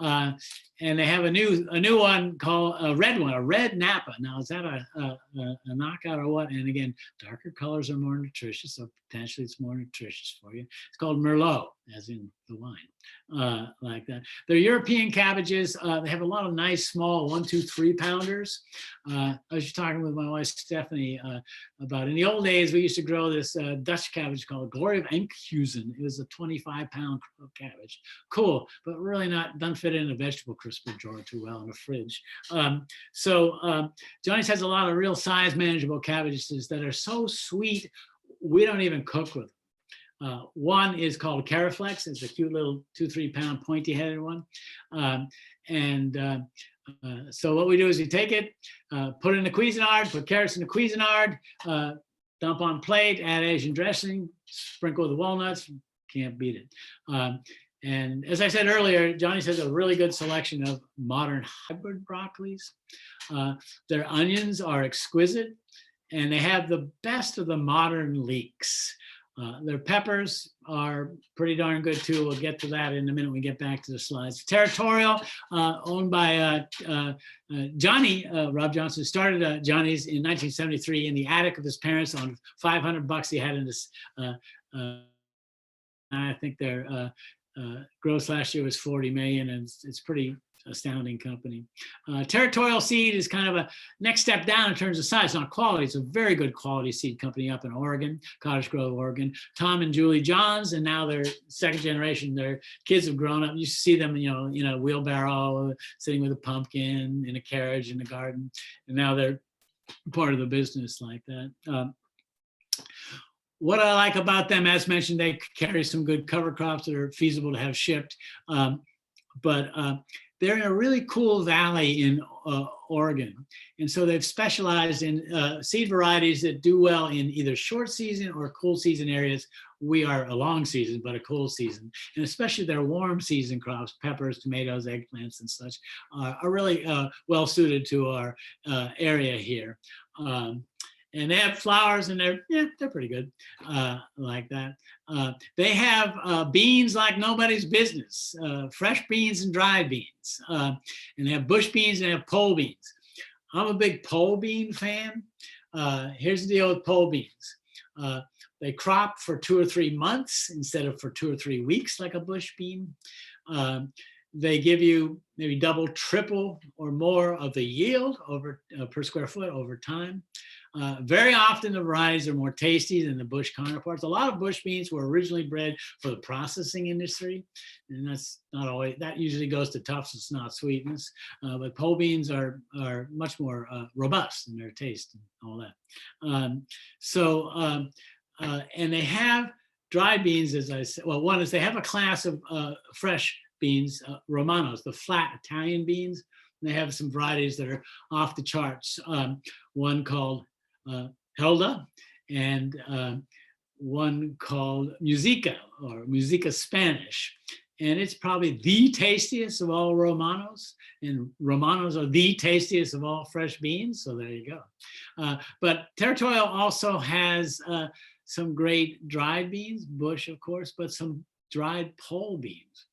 And they have a new one called a red one, a red Napa. Now, is that a knockout or what? And again, darker colors are more nutritious, so potentially it's more nutritious for you. It's called Merlot, as in the wine, like that. They're European cabbages. They have a lot of nice small 1, 2, 3 pounders. I was just talking with my wife Stephanie about, in the old days we used to grow this Dutch cabbage called Glory of Enkhuizen. It was a 25-pound cabbage. Cool, but really doesn't fit in a vegetable crisper drawer too well in a fridge. Johnny's has a lot of real size manageable cabbages that are so sweet we don't even cook with them. One is called Caraflex. It's a cute little 2-3 pound pointy headed one. So what we do is we take it, put it in the Cuisinart, put carrots in the Cuisinart, dump on plate, add Asian dressing, sprinkle with the walnuts. Can't beat it. And as I said earlier, Johnny's has a really good selection of modern hybrid broccolis. Their onions are exquisite, and they have the best of the modern leeks. Their peppers are pretty darn good too. We'll get to that in a minute when we get back to the slides. Territorial, owned by Johnny, Rob Johnson, started Johnny's in 1973 in the attic of his parents on $500 he had in this. I think their gross last year was 40 million, and it's pretty astounding company. Territorial Seed is kind of a next step down in terms of size, not quality. It's a very good quality seed company up in Oregon, Cottage Grove, Oregon. Tom and Julie Johns, and now they're second generation. Their kids have grown up. You see them, in a wheelbarrow, sitting with a pumpkin in a carriage in the garden, and now they're part of the business like that. What I like about them, as mentioned, they carry some good cover crops that are feasible to have shipped, but they're in a really cool valley in Oregon. And so they've specialized in seed varieties that do well in either short season or cool season areas. We are a long season, but a cool season. And especially their warm season crops, peppers, tomatoes, eggplants, and such, are really well suited to our area here. And they have flowers, and they're pretty good like that. They have beans like nobody's business, fresh beans and dried beans. And they have bush beans and they have pole beans. I'm a big pole bean fan. Here's the deal with pole beans. They crop for 2 or 3 months instead of for 2 or 3 weeks like a bush bean. They give you maybe double, triple, or more of the yield over per square foot over time. Very often the varieties are more tasty than the bush counterparts. A lot of bush beans were originally bred for the processing industry, and that's not always, that usually goes to toughness, not sweetness. But pole beans are much more robust in their taste and all that. And they have dried beans, as I said. Well, one is they have a class of fresh beans, Romanos, the flat Italian beans. They have some varieties that are off the charts. One called Helda, and one called Musica, or Musica Spanish. And it's probably the tastiest of all Romanos, and Romanos are the tastiest of all fresh beans, so there you go. But Territorial also has some great dried beans, bush of course, but some dried pole beans.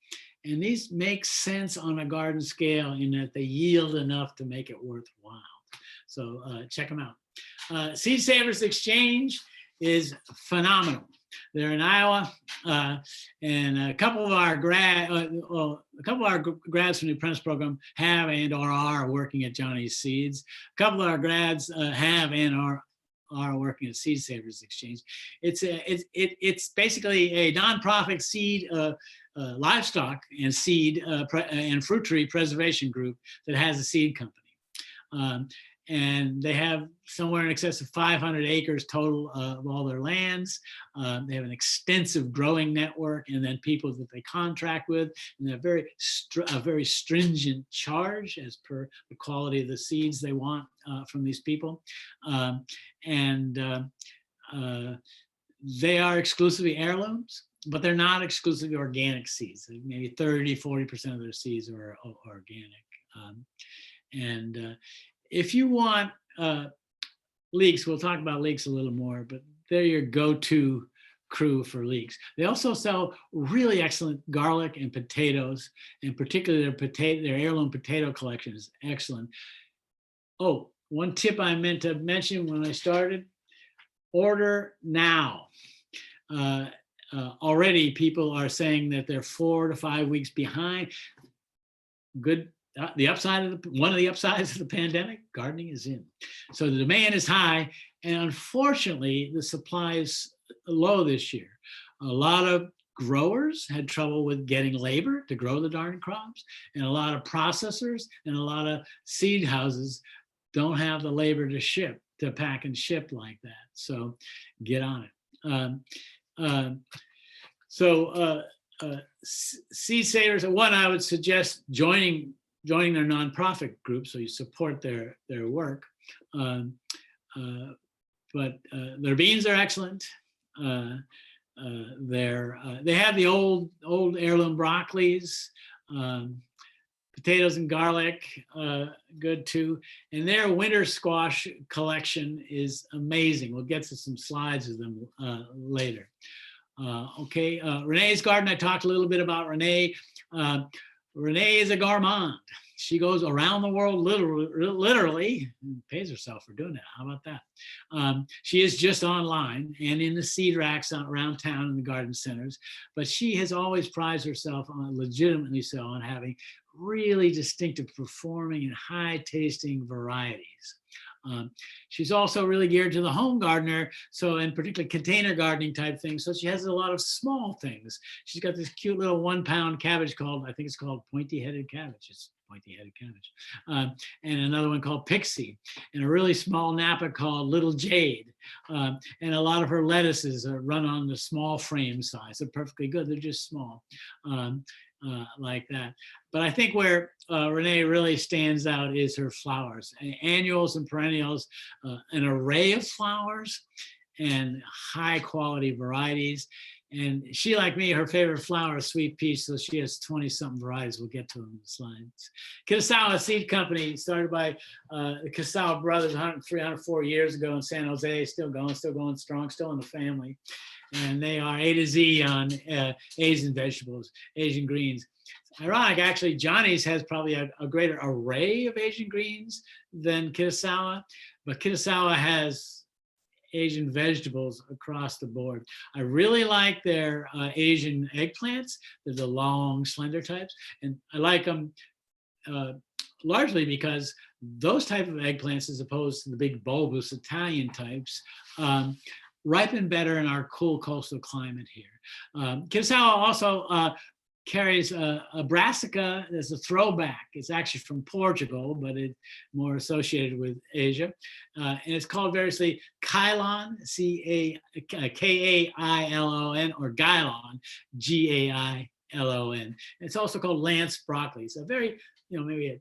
And these make sense on a garden scale in that they yield enough to make it worthwhile. So check them out. Seed Savers Exchange is phenomenal. They're in Iowa, and a couple of our grads from the apprentice program have and or are working at Johnny's Seeds. A couple of our grads have and are working at Seed Savers Exchange. It's basically a nonprofit seed livestock and seed and fruit tree preservation group that has a seed company. and they have somewhere in excess of 500 acres total of all their lands. They have an extensive growing network, and then people that they contract with, and they're a very stringent charge as per the quality of the seeds they want from these people. They are exclusively heirlooms, but they're not exclusively organic seeds. Maybe 30–40% of their seeds are organic. If you want leeks, we'll talk about leeks a little more, but they're your go-to crew for leeks. They also sell really excellent garlic and potatoes, and particularly their heirloom potato collection is excellent. Oh, one tip I meant to mention when I started: order now. Already people are saying that they're 4 to 5 weeks behind. Good. One of the upsides of the pandemic, gardening is in. So the demand is high, and unfortunately, the supply is low this year. A lot of growers had trouble with getting labor to grow the darn crops, and a lot of processors and a lot of seed houses don't have the labor to pack and ship like that. So get on it. Seed savers, one, I would suggest joining their nonprofit group, so you support their work. But their beans are excellent. They have the old heirloom broccolis, potatoes and garlic, good too. And their winter squash collection is amazing. We'll get to some slides of them later. Renee's garden, I talked a little bit about Renee. Renee is a gourmand. She goes around the world literally, and pays herself for doing that. How about that? She is just online and in the seed racks around town in the garden centers, but she has always prized herself on, legitimately so, on having really distinctive performing and high tasting varieties. She's also really geared to the home gardener, so in particular container gardening type things. So she has a lot of small things. She's got this cute little 1 pound cabbage I think it's called pointy-headed cabbage. It's pointy-headed cabbage. And another one called Pixie, and a really small Napa called Little Jade. And a lot of her lettuces are run on the small frame size. They're perfectly good. They're just small. Like that. But I think where Renee really stands out is her flowers, annuals and perennials, an array of flowers and high quality varieties. And she, like me, her favorite flower is sweet peach, so she has 20-something varieties. We'll get to them in the slides. Kitasawa Seed Company, started by the Kitasawa brothers 304 years ago in San Jose, still going strong, still in the family. And they are A to Z on Asian vegetables, Asian greens. Ironic, actually, Johnny's has probably a greater array of Asian greens than Kitasawa, but Kitasawa has Asian vegetables across the board. I really like their Asian eggplants. They're the long, slender types, and I like them largely because those type of eggplants, as opposed to the big bulbous Italian types, ripen better in our cool coastal climate here. Kitasawa also carries a brassica as a throwback. It's actually from Portugal, but it's more associated with Asia. And it's called variously Kailon, Kailon, or Gailon, Gailon. It's also called Lance broccoli. It's a very, maybe a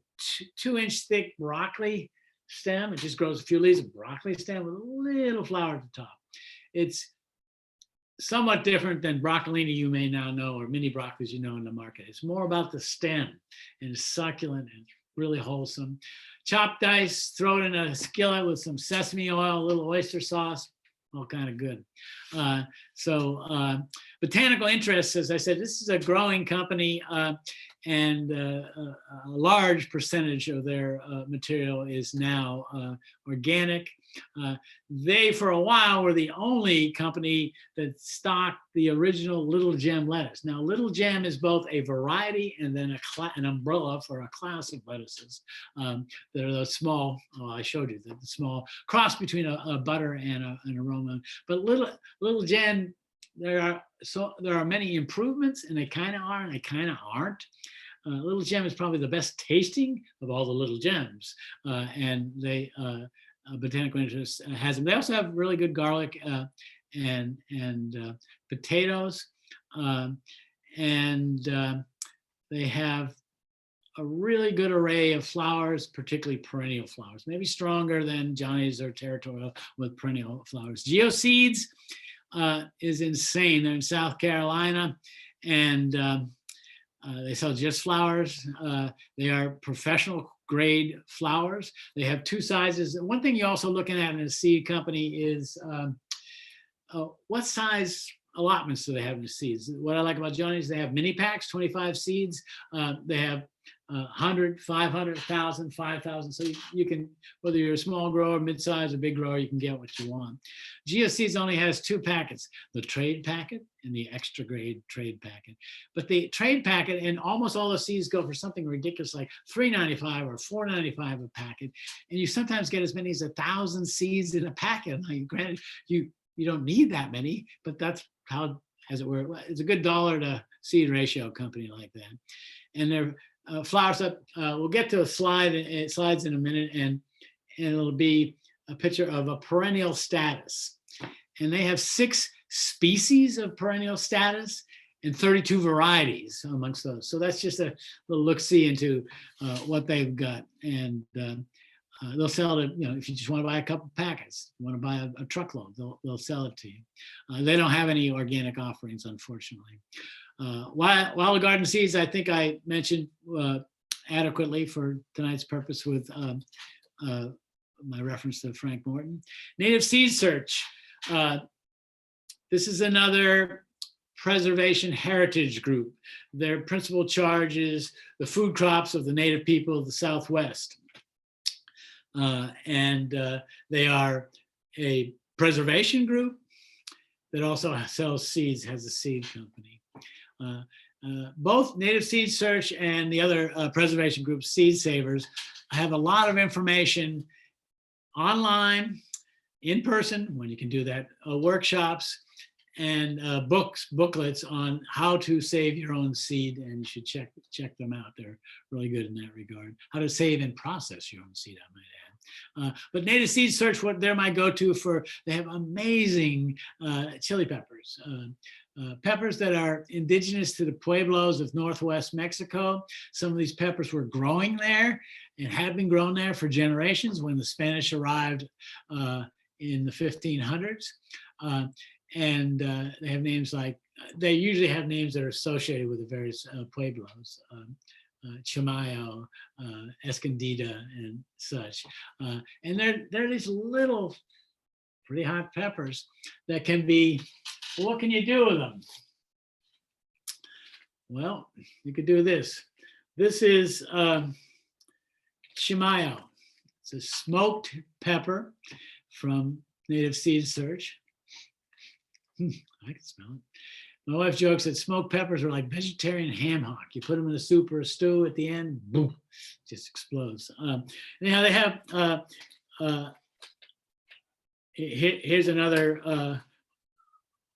2-inch thick broccoli stem. It just grows a few leaves of broccoli stem with a little flower at the top. It's somewhat different than broccolini you may now know, or mini broccolis you know in the market. It's more about the stem, and it's succulent and really wholesome. Chopped dice, throw it in a skillet with some sesame oil, a little oyster sauce, all kind of good. Botanical interests, as I said, this is a growing company, and a large percentage of their material is now organic. They, for a while, were the only company that stocked the original Little Gem lettuce. Now, Little Gem is both a variety and then an umbrella for a class of lettuces. They're the small, I showed you, the small cross between a butter and an aroma. But Little Gem, there are many improvements, and they kind of are and they kind of aren't. Little gem is probably the best tasting of all the little gems, and they botanical interest has them. They also have really good garlic and potatoes, and they have a really good array of flowers, particularly perennial flowers, maybe stronger than Johnny's or Territorial with perennial flowers. Geoseeds is insane. They're in South Carolina, and they sell just flowers. They are professional grade flowers. They have two sizes. One thing you're also looking at in a seed company is what size allotments do they have in the seeds? What I like about Johnny's, they have mini packs, 25 seeds. They have 100, 500, 1,000, 5,000. So you can, whether you're a small grower, mid-size, or big grower, you can get what you want. GeoSeeds only has two packets, the trade packet and the extra grade trade packet. But the trade packet and almost all the seeds go for something ridiculous like $3.95 or $4.95 a packet. And you sometimes get as many as 1,000 seeds in a packet. Like, granted, you don't need that many, but that's how, as it were, it's a good dollar to seed ratio company like that. And they're flowers up. We'll get to a slide. It slides in a minute, and it'll be a picture of a perennial status. And they have 6 species of perennial status and 32 varieties amongst those. So that's just a little look-see into what they've got. And they'll sell it, if you just want to buy a couple packets, you want to buy a truckload, they'll sell it to you. They don't have any organic offerings, unfortunately. Wild Garden Seeds, I think I mentioned adequately for tonight's purpose with my reference to Frank Morton. Native Seed Search. This is another preservation heritage group. Their principal charge is the food crops of the native people of the Southwest. And they are a preservation group that also sells seeds, has a seed company. Both Native Seed Search and the other preservation group, Seed Savers, have a lot of information online, in person, when you can do that, workshops, and booklets on how to save your own seed, and you should check them out. They're really good in that regard. How to save and process your own seed, I might add. But Native Seed Search, they're my go-to for, they have amazing chili peppers. Peppers that are indigenous to the pueblos of Northwest Mexico. Some of these peppers were growing there and had been grown there for generations when the Spanish arrived in the 1500s. And they have names like, they usually have names that are associated with the various pueblos, Chamayo, Escondida, and such. And they're these little, pretty hot peppers that can be, what can you do with them? Well, you could do this. This is Chamayo. It's a smoked pepper from Native Seed Search. I can smell it. My wife jokes that smoked peppers are like vegetarian ham hock. You put them in a soup or a stew, at the end, boom, just explodes. Anyhow, they have, here's another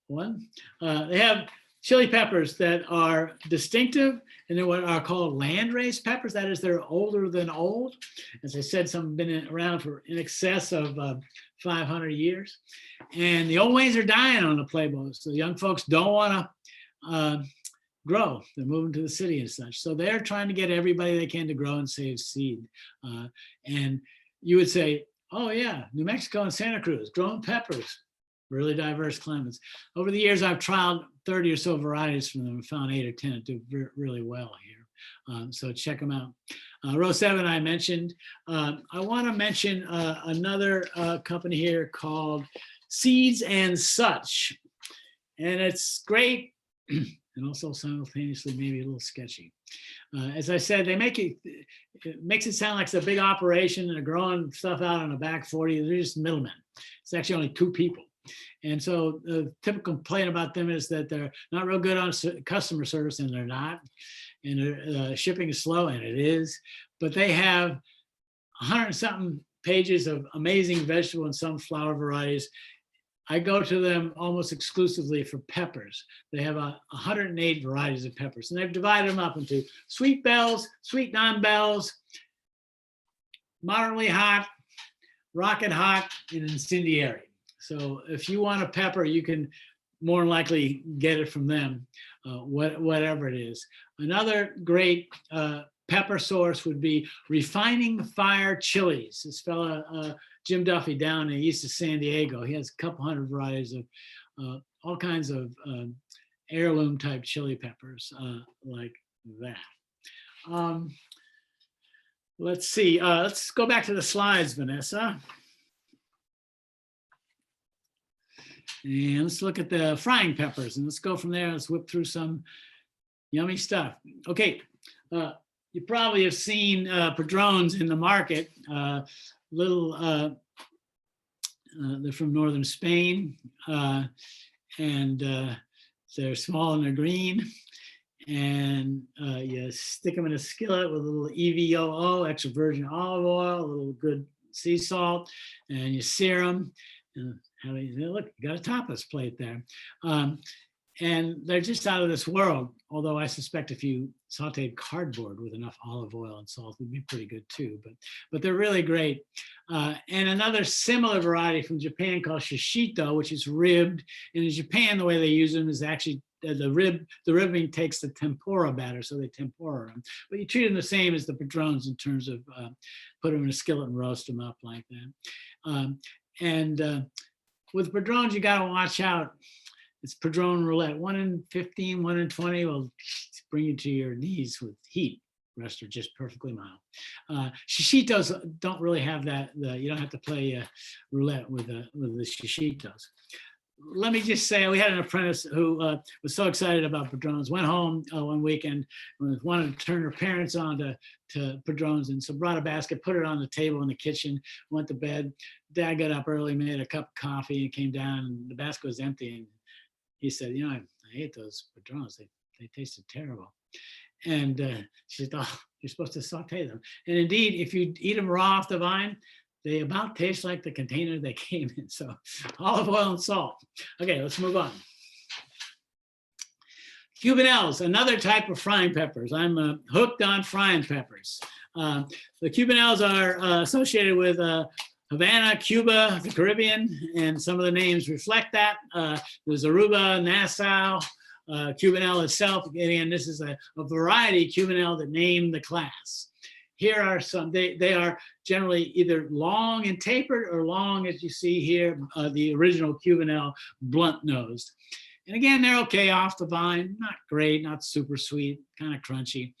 one. They have chili peppers that are distinctive, and they're what are called landrace peppers. That is, they're older than old. As I said, some have been around for in excess of 500 years. And the old ways are dying on the pueblos. So the young folks don't want to grow. They're moving to the city and such. So they're trying to get everybody they can to grow and save seed. And you would say, oh yeah, New Mexico and Santa Cruz, growing peppers, really diverse climates. Over the years, I've trialed 30 or so varieties from them and found 8 or 10 that do really well here. So check them out. Row 7 I mentioned. I want to mention another company here called Seeds and Such. And it's great and also simultaneously maybe a little sketchy. As I said, they make it makes it sound like it's a big operation and they're growing stuff out on the back 40. They're just middlemen. It's actually only 2 people. And so the typical complaint about them is that they're not real good on customer service, and they're not. And their shipping is slow, and it is. But they have 100-something pages of amazing vegetable and sunflower varieties. I go to them almost exclusively for peppers. They have 108 varieties of peppers, and they've divided them up into sweet bells, sweet non-bells, moderately hot, rocket hot, and incendiary. So if you want a pepper, you can more than likely get it from them, whatever it is. Another great pepper source would be Refining Fire Chilies. This fella, Jim Duffy, down in east of San Diego, he has a couple hundred varieties of all kinds of heirloom type chili peppers like that. Let's see, let's go back to the slides, Vanessa. And let's look at the frying peppers, and let's go from there. Let's whip through some yummy stuff. Okay, you probably have seen padrones in the market. They're from northern Spain, and they're small and they're green. And you stick them in a skillet with a little EVOO, extra virgin olive oil, a little good sea salt, and you sear them. And look, you got a tapas plate there. And they're just out of this world, although I suspect if you sauteed cardboard with enough olive oil and salt, it would be pretty good too, but they're really great. And another similar variety from Japan called shishito, which is ribbed. And in Japan, the way they use them is actually the ribbing takes the tempura batter, so they tempura them. But you treat them the same as the padrones in terms of put them in a skillet and roast them up like that. With padrones, you got to watch out. It's padrone roulette. 1 in 15, 1 in 20 will bring you to your knees with heat. The rest are just perfectly mild. Shishitos don't really have that. You don't have to play roulette with the shishitos. Let me just say, we had an apprentice who was so excited about padrones, went home one weekend, wanted to turn her parents on to padrones, and so brought a basket, put it on the table in the kitchen, went to bed. Dad got up early, made a cup of coffee, and came down, and the basket was empty. And he said, I hate those padrones. They tasted terrible. And she said, oh, you're supposed to saute them. And indeed, if you eat them raw off the vine, they about taste like the container they came in. So olive oil and salt. Okay, let's move on. Cubanelles, another type of frying peppers. I'm hooked on frying peppers. The cubanelles are associated with Havana, Cuba, the Caribbean, and some of the names reflect that. There's Aruba, Nassau, Cubanelle itself. Again, this is a variety Cubanelle that named the class. Here are some, they are generally either long and tapered or long, as you see here, the original Cubanelle, blunt-nosed. And again, they're okay off the vine, not great, not super sweet, kind of crunchy.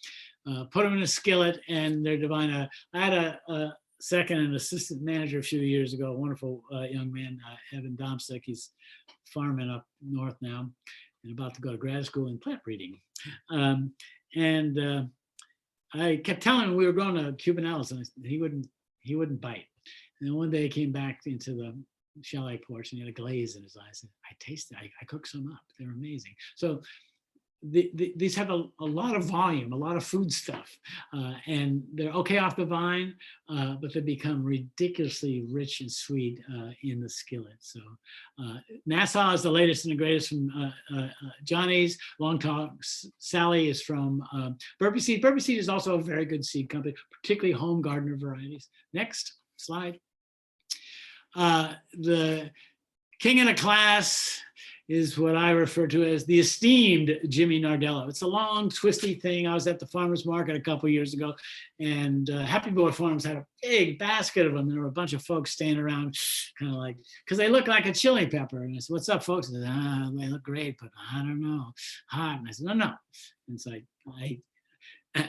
Put them in a skillet and they're divine. I had a second and assistant manager a few years ago, a wonderful young man, Evan Domsick. He's farming up north now and about to go to grad school in plant breeding. I kept telling him we were growing cubanelles, and he wouldn't bite. And then one day he came back into the chalet porch and he had a glaze in his eyes. I tasted it. I cooked some up. They're amazing. So these have a lot of volume, a lot of food stuff, and they're okay off the vine, but they become ridiculously rich and sweet in the skillet. So Nassau is the latest and the greatest from Johnny's. Long Talk Sally is from Burpee Seed. Burpee Seed is also a very good seed company, particularly home gardener varieties. Next slide. The king of the class is what I refer to as the esteemed Jimmy Nardello. It's a long, twisty thing. I was at the farmer's market a couple of years ago, and Happy Boy Farms had a big basket of them. There were a bunch of folks standing around, kind of like, because they look like a chili pepper. And I said, what's up, folks? I said, they look great, but I don't know, hot. And I said, no. And so I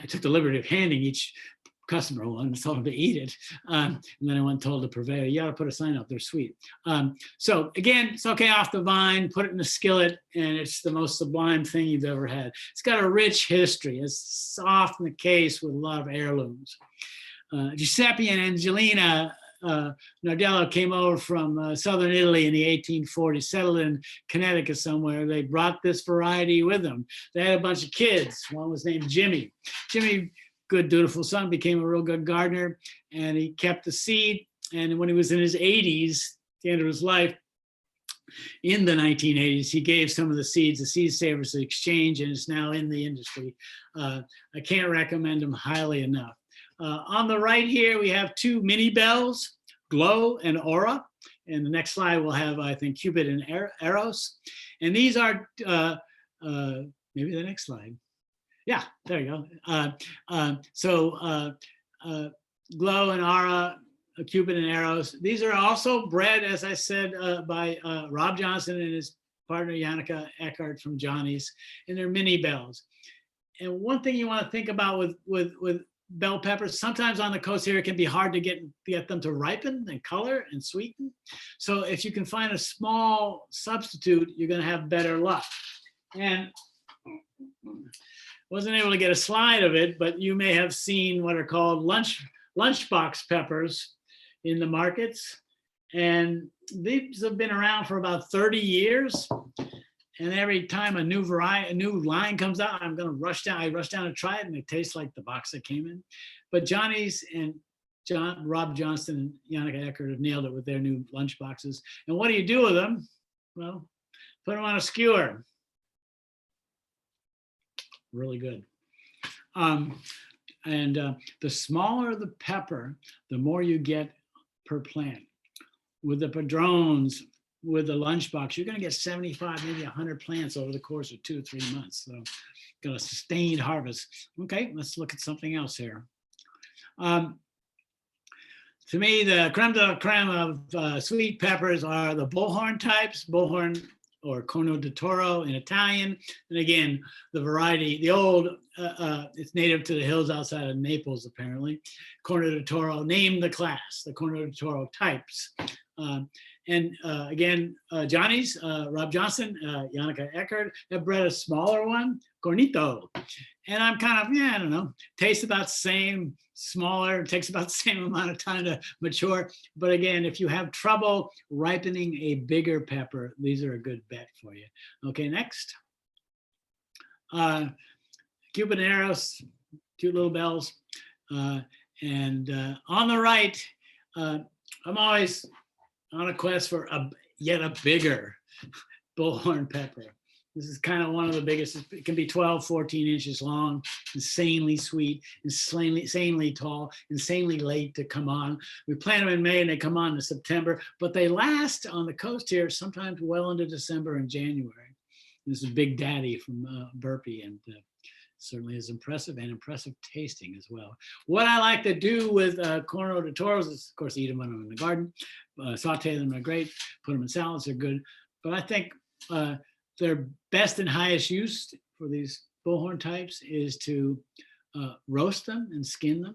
took the liberty of handing each customer one and told them to eat it. And then I went and told the purveyor, you ought to put a sign up, they're sweet. So again, it's okay off the vine, put it in a skillet, and it's the most sublime thing you've ever had. It's got a rich history, as often the case with a lot of heirlooms. Giuseppe and Angelina Nardello came over from southern Italy in the 1840s, settled in Connecticut somewhere. They brought this variety with them. They had a bunch of kids. One was named Jimmy. Jimmy, good, dutiful son, became a real good gardener, and he kept the seed. And when he was in his 80s, at the end of his life, in the 1980s. He gave some of the seeds, the Seed Savers Exchange, and is now in the industry. I can't recommend him highly enough. On the right here, we have two mini bells, Glow and Aura. And the next slide will have, I think, Cupid and Eros. And these are, maybe the next slide. Yeah, there you go. Glow and Aura, Cupid and Eros. These are also bred, as I said, by Rob Johnson and his partner Yannicka Eckert from Johnny's, and they're mini bells. And one thing you want to think about with bell peppers, sometimes on the coast here, it can be hard to get them to ripen and color and sweeten. So if you can find a small substitute, you're going to have better luck. And wasn't able to get a slide of it, but you may have seen what are called lunchbox peppers in the markets. And these have been around for about 30 years. And every time a new line comes out, I'm going to rush down. I rush down to try it, and it tastes like the box that came in. But Johnny's and Rob Johnston and Yannicka Eckert have nailed it with their new lunch boxes. And what do you do with them? Well, put them on a skewer. Really good. The smaller the pepper, the more you get per plant. With the padrones, with the lunchbox, you're going to get 75, maybe 100 plants over the course of 2 or 3 months. So, got a sustained harvest. Okay, let's look at something else here. To me, the creme de la creme of sweet peppers are the bullhorn types, bullhorn or Corno di Toro in Italian. And again, the variety, the old, it's native to the hills outside of Naples, apparently. Corno di Toro, named the class, the Corno di Toro types. Again, Johnny's, Rob Johnson, Yannicka Eckert have bred a smaller one, Cornito. And I'm kind of, I don't know, tastes about the same, smaller, takes about the same amount of time to mature. But again, if you have trouble ripening a bigger pepper, these are a good bet for you. Okay, next. Cupid and Eros, cute little bells. On the right, I'm always on a quest for yet a bigger bullhorn pepper. This is kind of one of the biggest. It can be 12, 14 inches long, insanely sweet, insanely tall, insanely late to come on. We plant them in May and they come on in September, but they last on the coast here sometimes well into December and January. This is Big Daddy from Burpee, and certainly is impressive and impressive tasting as well. What I like to do with Corno di Toros is, of course, eat them when I'm in the garden. Saute them are great. Put them in salads, they're good. But I think their best and highest use for these bullhorn types is to roast them and skin them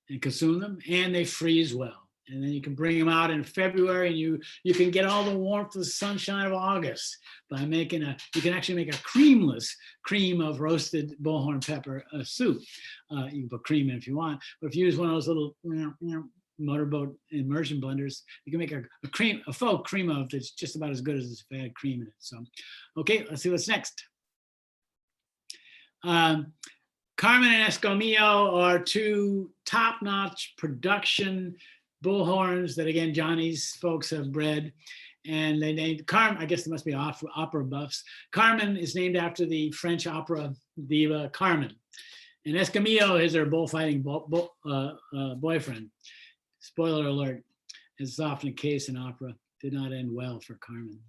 and consume them, and they freeze well. And then you can bring them out in February, and you can get all the warmth of the sunshine of August by making you can actually make a creamless cream of roasted bullhorn pepper soup. You can put cream in if you want, but if you use one of those little motorboat immersion blenders, you can make a faux cream of that's just about as good as if it had cream in it. So, okay, let's see what's next. Carmen and Escamillo are two top-notch production bullhorns that, again, Johnny's folks have bred. And they named Carmen, I guess there must be opera buffs. Carmen is named after the French opera diva Carmen. And Escamillo is her bullfighting boyfriend. Spoiler alert, as is often the case in opera, did not end well for Carmen.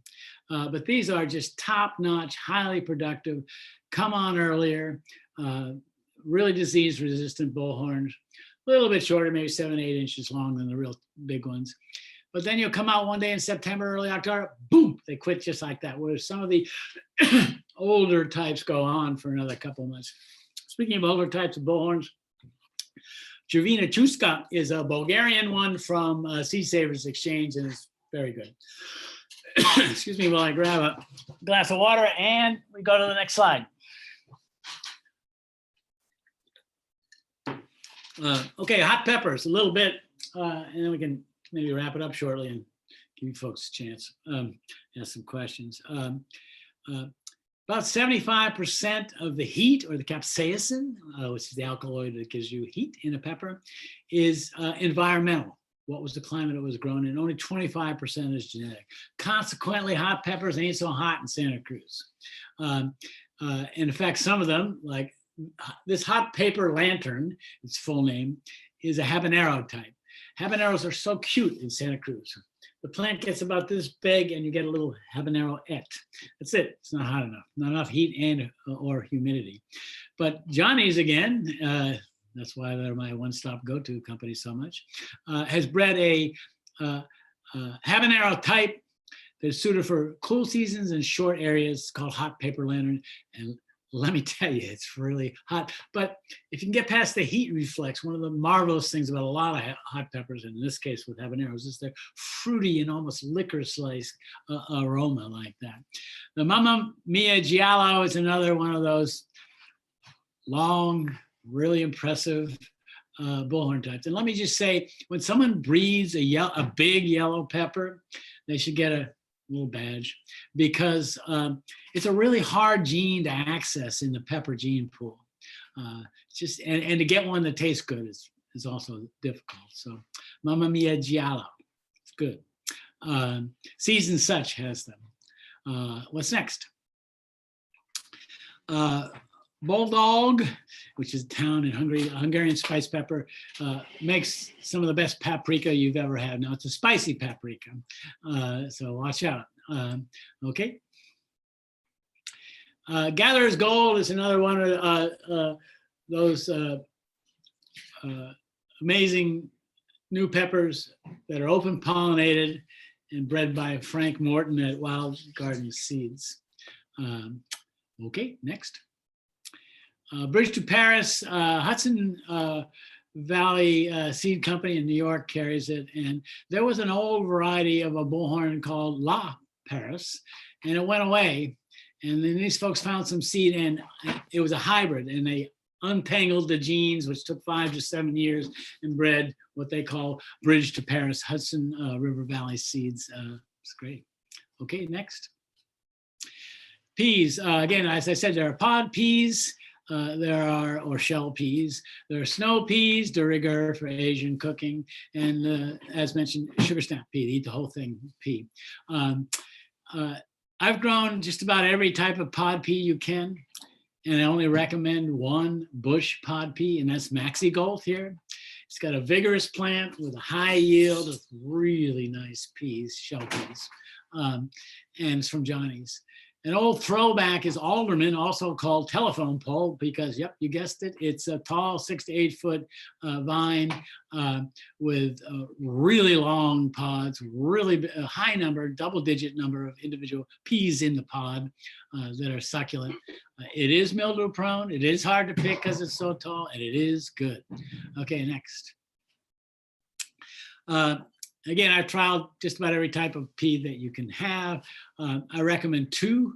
But these are just top-notch, highly productive, come on earlier, really disease-resistant bullhorns. A little bit shorter, maybe 7, 8 inches long than the real big ones. But then you'll come out one day in September, early October, boom, they quit just like that. Whereas some of the older types go on for another couple of months. Speaking of older types of bullhorns, Juvina Chuska is a Bulgarian one from Seed Savers Exchange, and it's very good. Excuse me while I grab a glass of water, and we go to the next slide. Okay, hot peppers, a little bit, and then we can maybe wrap it up shortly and give you folks a chance, ask some questions. About 75% of the heat, or the capsaicin, which is the alkaloid that gives you heat in a pepper, is environmental. what was the climate it was grown in. Only 25% is genetic. Consequently, hot peppers ain't so hot in Santa Cruz. In fact, some of them, like this hot pepper lantern, its full name, is a habanero type. Habaneros are so cute in Santa Cruz. The plant gets about this big and you get a little habanero-ette. That's it. It's not hot enough. Not enough heat and or humidity. But Johnny's, again, that's why they're my one-stop go-to company so much, has bred a habanero type that's suited for cool seasons and short areas called hot pepper lantern. And let me tell you, it's really hot. But if you can get past the heat reflex, one of the marvelous things about a lot of hot peppers, and in this case with habaneros, is their fruity and almost licorice-like aroma like that. The Mamma Mia Giallo is another one of those long, really impressive bullhorn types. And let me just say, when someone breeds a big yellow pepper, they should get a little badge, because it's a really hard gene to access in the pepper gene pool. Just and to get one that tastes good is also difficult. So Mamma Mia Giallo, it's good. Seeds and Such has them. What's next? Bulldog, which is a town in Hungary, Hungarian spice pepper, makes some of the best paprika you've ever had. Now, it's a spicy paprika, so watch out. Okay. Gatherer's Gold is another one of those amazing new peppers that are open pollinated and bred by Frank Morton at Wild Garden Seeds. Okay, next. Bridge to Paris, Hudson Valley Seed Company in New York carries it. And there was an old variety of a bullhorn called La Paris, and it went away. And then these folks found some seed, and it was a hybrid, and they untangled the genes, which took 5 to 7 years, and bred what they call Bridge to Paris, Hudson River Valley Seeds. It's great. Okay, next. Peas. Again, as I said, there are pod peas. Or shell peas. There are snow peas, de rigueur for Asian cooking, and as mentioned, sugar snap pea, eat the whole thing pea. I've grown just about every type of pod pea you can, and I only recommend one bush pod pea, and that's Maxi Gold here. It's got a vigorous plant with a high yield of really nice peas, shell peas, and it's from Johnny's. An old throwback is alderman, also called telephone pole, because, yep, you guessed it, it's a tall 6 to 8 foot vine with really long pods, really a high number, double-digit number of individual peas in the pod that are succulent. It is mildew prone, it is hard to pick because it's so tall, and it is good. Okay, next. Again, I've trialed just about every type of pea that you can have. I recommend 2,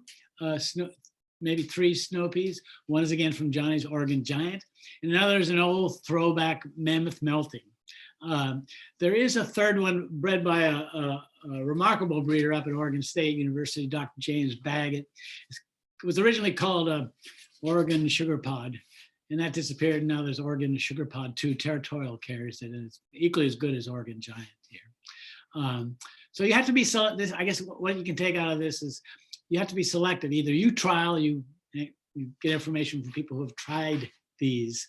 maybe 3 snow peas. One is, again, from Johnny's Oregon Giant, and another is an old throwback Mammoth Melting. There is a third one bred by a remarkable breeder up at Oregon State University, Dr. James Baggett. It was originally called Oregon Sugar Pod, and that disappeared. Now there's Oregon Sugar Pod 2, territorial carries it, and it's equally as good as Oregon Giant here. So you have to be, I guess what you can take out of this is you have to be selective. Either you trial, you get information from people who have tried these.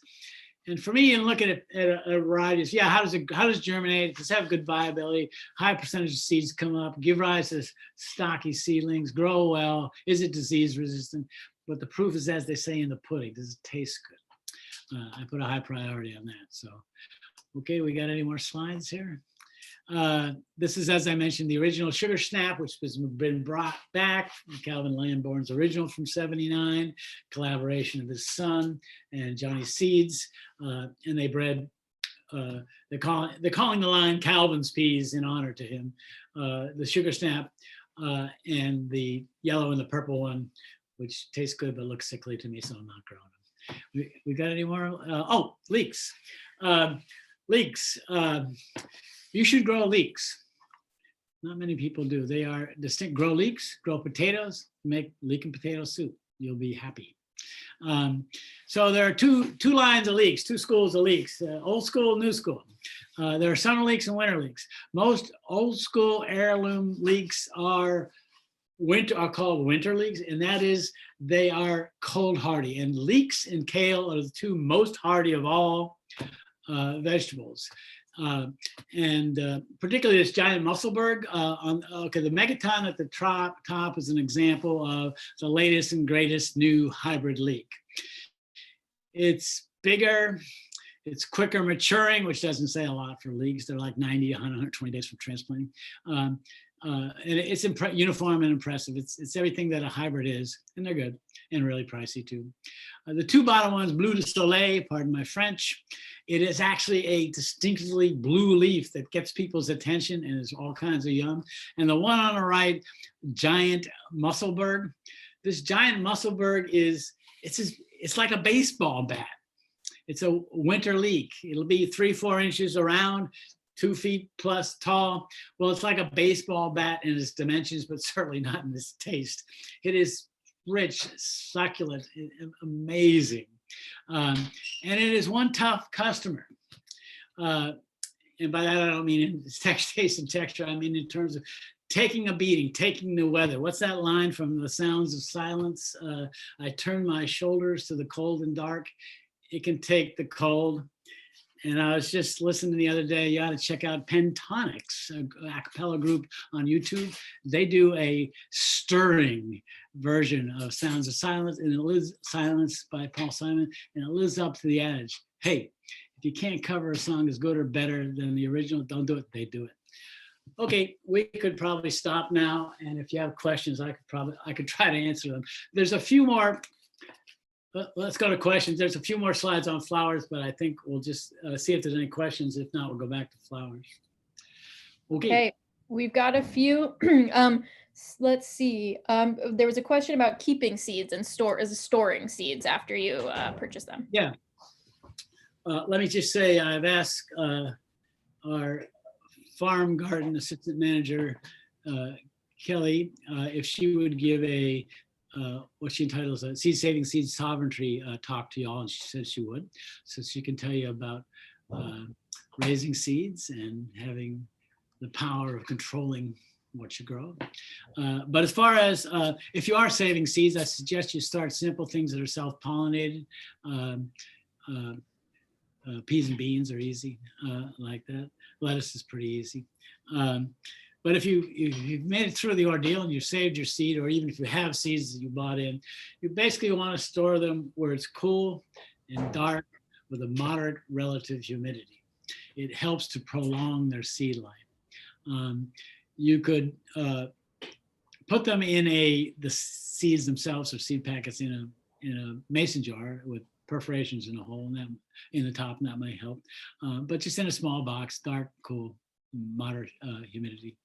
And for me, and look at a variety, yeah, how does it germinate? Does it have good viability? High percentage of seeds come up, give rise to stocky seedlings, grow well. Is it disease resistant? But the proof is, as they say in the pudding, does it taste good? I put a high priority on that. So, okay, we got any more slides here? This is, as I mentioned, the original Sugar Snap, which has been brought back, Calvin Lamborn's original from '79, collaboration of his son and Johnny Seeds, and they bred, they're calling the line Calvin's peas in honor to him, the Sugar Snap and the yellow and the purple one, which tastes good but looks sickly to me, so I'm not growing them. We got any more? Oh, leeks. Leeks. You should grow leeks. Not many people do. They are distinct. Grow leeks, grow potatoes, make leek and potato soup. You'll be happy. So there are two lines of leeks, 2 schools of leeks, old school, new school. There are summer leeks and winter leeks. Most old school heirloom leeks are called winter leeks, and that is they are cold hardy. And leeks and kale are the two most hardy of all vegetables. Particularly this giant musselburg. The megaton at the top is an example of the latest and greatest new hybrid leek. It's bigger, it's quicker maturing, which doesn't say a lot for leeks. They're like 90, 100, 120 days from transplanting. And it's uniform and impressive. It's everything that a hybrid is, and they're good and really pricey too. The two bottom ones, Bleu de Soleil, pardon my French. It is actually a distinctively blue leaf that gets people's attention and is all kinds of yum. And the one on the right, giant musselburg. This giant musselburg it's like a baseball bat. It's a winter leek. It'll be 3-4 inches around, 2 feet plus tall. Well, it's like a baseball bat in its dimensions, but certainly not in its taste. It is rich, succulent, amazing. And it is one tough customer. And by that, I don't mean in taste and texture. I mean in terms of taking a beating, taking the weather. What's that line from The Sounds of Silence? I turn my shoulders to the cold and dark. It can take the cold. And I was just listening the other day, you ought to check out Pentatonics, a cappella group on YouTube. They do a stirring version of Sounds of Silence, and it lives Silence by Paul Simon, and it lives up to the adage. Hey, if you can't cover a song as good or better than the original, don't do it, they do it. Okay, we could probably stop now. And if you have questions, I could try to answer them. There's a few more. Let's go to questions. There's a few more slides on flowers, but I think we'll just see if there's any questions. If not, we'll go back to flowers. Okay, we've got a few. Let's see. There was a question about keeping seeds and storing seeds after you purchase them. Yeah. Let me just say I've asked our farm garden assistant manager, Kelly, if she would give a what she entitles a seed saving, seed sovereignty talk to y'all, and she said she would, so she can tell you about raising seeds and having the power of controlling what you grow. But as far as if you are saving seeds, I suggest you start simple things that are self-pollinated. Peas and beans are easy like that. Lettuce is pretty easy. But if you've made it through the ordeal and you saved your seed, or even if you have seeds that you bought in, you basically want to store them where it's cool and dark with a moderate relative humidity. It helps to prolong their seed life. You could put them in the seeds themselves, or seed packets, in a mason jar with perforations in the hole and that in the top, and that might help. But just in a small box, dark, cool, moderate humidity.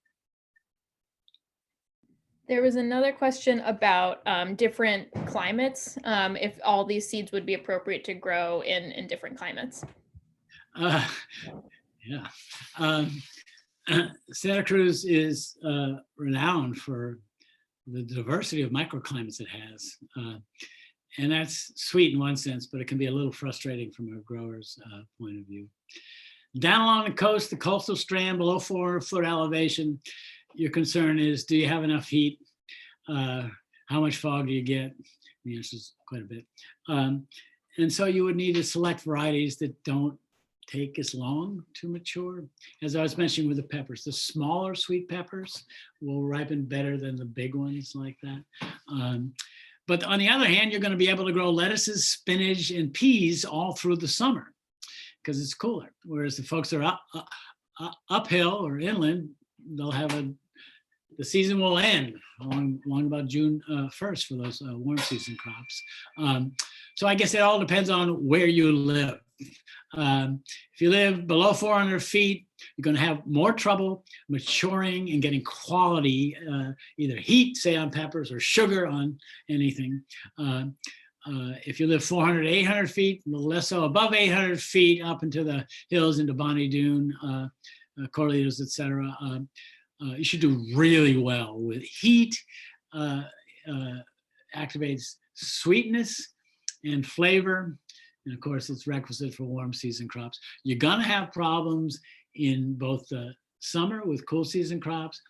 There was another question about different climates, if all these seeds would be appropriate to grow in different climates. Yeah. Santa Cruz is renowned for the diversity of microclimates it has. And that's sweet in one sense, but it can be a little frustrating from a grower's point of view. Down along the coast, the coastal strand below 400-foot elevation, your concern is, do you have enough heat? How much fog do you get? The answer is quite a bit. And so you would need to select varieties that don't take as long to mature. As I was mentioning with the peppers, the smaller sweet peppers will ripen better than the big ones like that. But on the other hand, you're going to be able to grow lettuces, spinach, and peas all through the summer because it's cooler. Whereas the folks that are uphill or inland, they'll have the season will end along about June 1st for those warm season crops. So I guess it all depends on where you live. If you live below 400 feet, you're going to have more trouble maturing and getting quality, either heat, say on peppers, or sugar on anything. If you live 400 to 800 feet, a little less so. Above 800 feet, up into the hills, into Bonnie Doon, Corralitos, etc., you should do really well with heat. Activates sweetness and flavor. And of course, it's requisite for warm season crops. You're going to have problems in both the summer with cool season crops,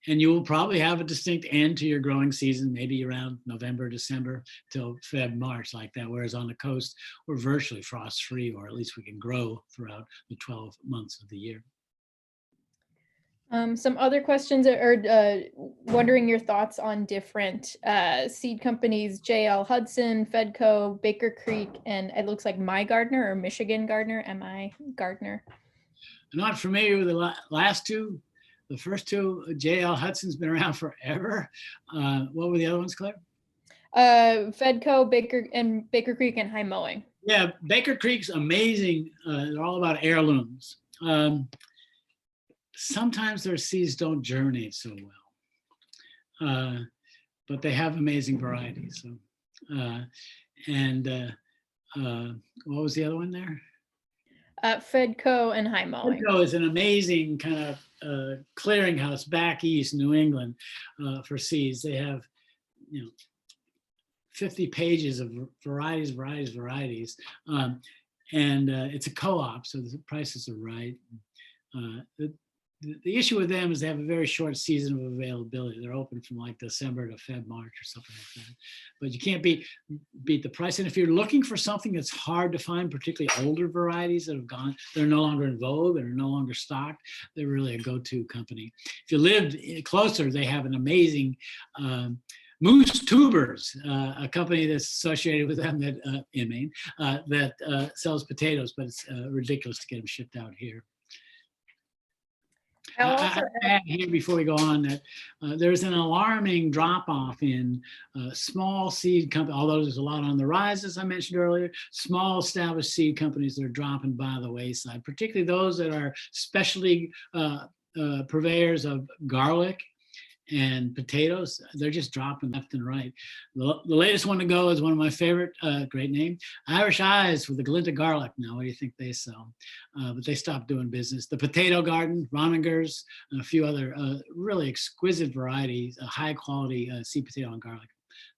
and you will probably have a distinct end to your growing season, maybe around November, December till Feb, March, like that. Whereas on the coast, we're virtually frost free, or at least we can grow throughout the 12 months of the year. Some other questions are wondering your thoughts on different seed companies: JL Hudson, Fedco, Baker Creek, and it looks like My Gardener or Michigan Gardener, MI Gardener. I'm not familiar with the last two. The first two, JL Hudson's been around forever. What were the other ones, Claire? Fedco, Baker Creek, and High Mowing. Yeah, Baker Creek's amazing. They're all about heirlooms. Sometimes their seeds don't germinate so well, but they have amazing varieties. So, what was the other one there? Fedco and High Mowing. Fedco is an amazing kind of clearinghouse back east, New England, for seeds. They have, 50 pages of varieties. And it's a co-op, so the prices are right. The issue with them is they have a very short season of availability. They're open from like December to Feb, March or something like that. But you can't beat the price. And if you're looking for something that's hard to find, particularly older varieties that have gone, they're no longer in vogue, they're no longer stocked, they're really a go-to company. If you lived closer, they have an amazing Moose Tubers, a company that's associated with them that in Maine that sells potatoes, but it's ridiculous to get them shipped out here. I add here before we go on that there's an alarming drop-off in small seed companies, although there's a lot on the rise, as I mentioned earlier. Small established seed companies that are dropping by the wayside, particularly those that are specialty purveyors of garlic and potatoes. They're just dropping left and right. The latest one to go is one of my favorite, great name, Irish Eyes with the glint of garlic. Now, what do you think they sell? But they stopped doing business. The Potato Garden, Roningers, and a few other really exquisite varieties, high quality seed potato and garlic,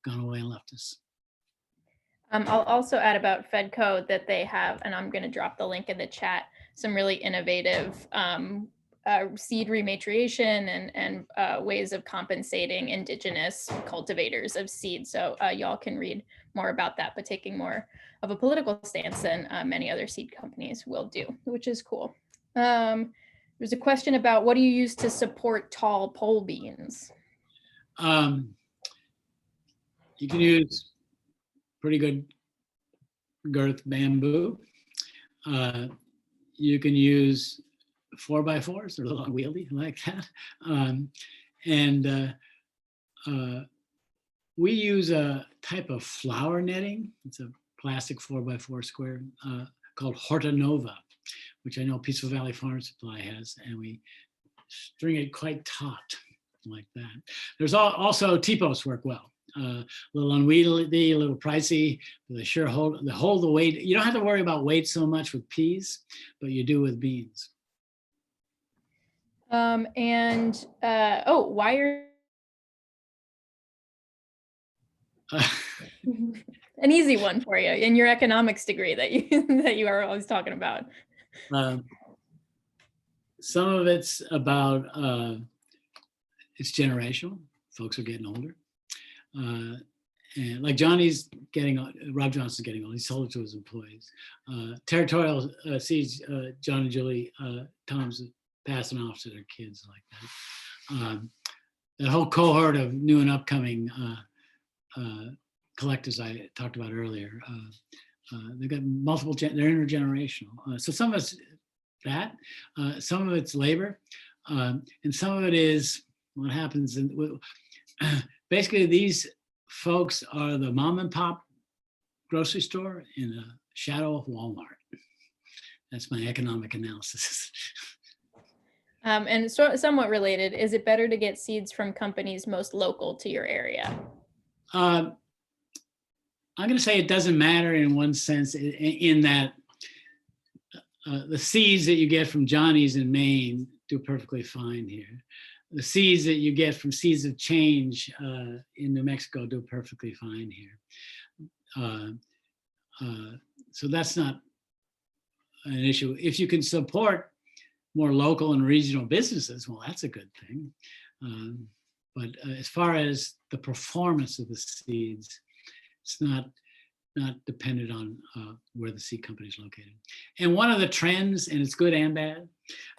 gone away and left us. I'll also add about Fedco that they have, and I'm going to drop the link in the chat, some really innovative seed rematriation and ways of compensating indigenous cultivators of seed. So y'all can read more about that, but taking more of a political stance than many other seed companies will do, which is cool. There's a question about what do you use to support tall pole beans? You can use pretty good girth bamboo. You can use 4x4s, they're a little unwieldy like that. We use a type of flower netting. It's a plastic 4x4 square called Horta Nova, which I know Peaceful Valley Farm Supply has, and we string it quite taut like that. There's also T-posts work well. A little unwieldy, a little pricey, but they sure hold the weight. You don't have to worry about weight so much with peas, but you do with beans. Wire. An easy one for you in your economics degree that you are always talking about. Some of it's about it's generational. Folks are getting older. And like Rob Johnson's getting old. He sold it to his employees. Territorial seeds, John and Julie Tom's passing off to their kids like that. That whole cohort of new and upcoming collectors I talked about earlier, they've got multiple, they're intergenerational. So some of it's that, some of it's labor, and some of it is what happens. Basically, these folks are the mom and pop grocery store in the shadow of Walmart. That's my economic analysis. And so, somewhat related, is it better to get seeds from companies most local to your area? I'm going to say it doesn't matter in one sense, in that the seeds that you get from Johnny's in Maine do perfectly fine here. The seeds that you get from Seeds of Change in New Mexico do perfectly fine here. So that's not an issue. If you can support more local and regional businesses, well, that's a good thing. But as far as the performance of the seeds, it's not dependent on where the seed company is located. And one of the trends, and it's good and bad,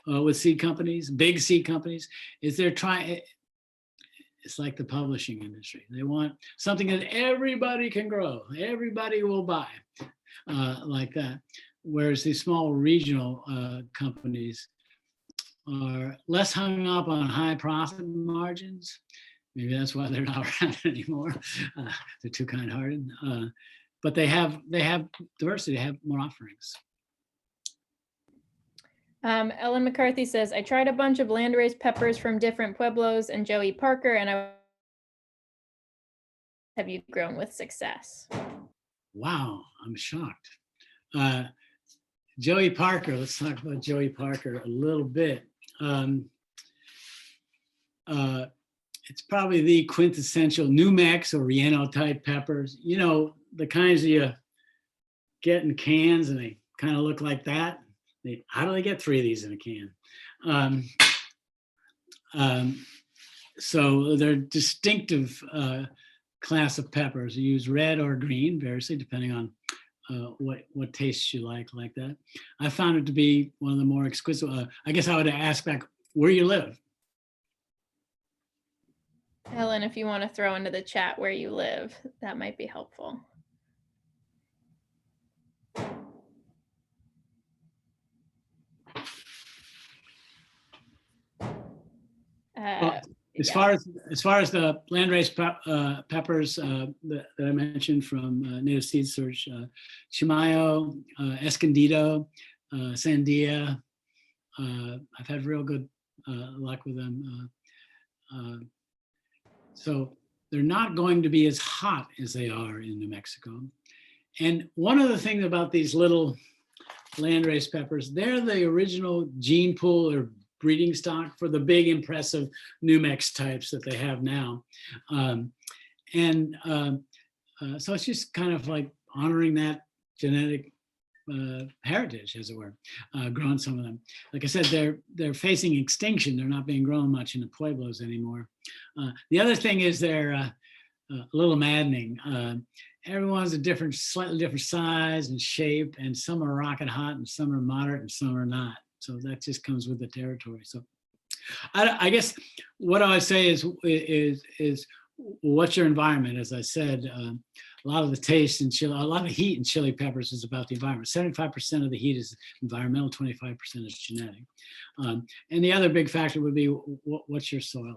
with seed companies, big seed companies, is they're trying, it's like the publishing industry. They want something that everybody can grow, everybody will buy, like that. Whereas these small regional companies are less hung up on high profit margins. Maybe that's why they're not around anymore. They're too kind-hearted. But they have diversity, they have more offerings. Ellen McCarthy says, I tried a bunch of landraised peppers from different pueblos and Joey Parker, and have you grown with success? Wow, I'm shocked. Joey Parker, let's talk about Joey Parker a little bit. It's probably the quintessential New Mex or Rieno type peppers. You know, the kinds you get in cans and they kind of look like that. How do they get 3 of these in a can? So they're distinctive class of peppers. You use red or green, variously, depending on what tastes you like that. I found it to be one of the more exquisite. I guess I would ask back where you live. Ellen, if you want to throw into the chat where you live, that might be helpful. As far as the landraised peppers that I mentioned from Native Seed Search, Chimayo, Escondido, Sandia, I've had real good luck with them. So they're not going to be as hot as they are in New Mexico. And one of the things about these little landraised peppers, they're the original gene pool or breeding stock for the big, impressive New Mex types that they have now. So it's just kind of like honoring that genetic heritage, as it were, growing some of them. Like I said, they're facing extinction. They're not being grown much in the pueblos anymore. The other thing is they're a little maddening. Everyone's a slightly different size and shape, and some are rocket hot and some are moderate and some are not. So that just comes with the territory. So I guess what I say is what's your environment? As I said, a lot of the taste in chili, a lot of the heat in chili peppers is about the environment. 75% of the heat is environmental, 25% is genetic. And the other big factor would be what's your soil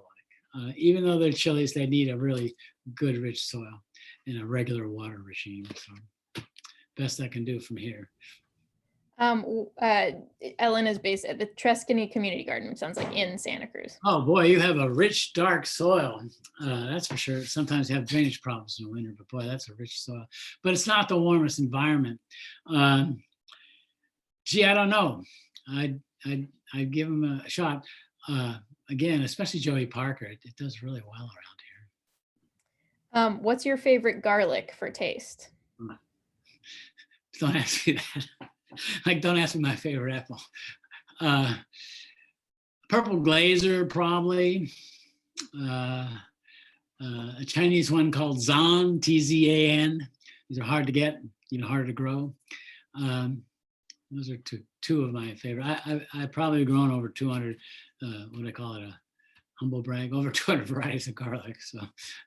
like? Even though they're chilies, they need a really good, rich soil and a regular water regime. So best I can do from here. Ellen is based at the Trescany Community Garden, which sounds like in Santa Cruz. Oh boy, you have a rich, dark soil. That's for sure. Sometimes you have drainage problems in the winter, but boy, that's a rich soil. But it's not the warmest environment. Gee, I don't know. I'd give them a shot. Again, especially Joey Parker. It does really well around here. What's your favorite garlic for taste? Don't ask me that. Like, don't ask me my favorite apple. Purple Glazer, probably. A Chinese one called Zan, Tzan. These are hard to get, even harder to grow. Those are two of my favorite. I've probably grown over 200, what do I call it, a humble brag, over 200 varieties of garlic. So,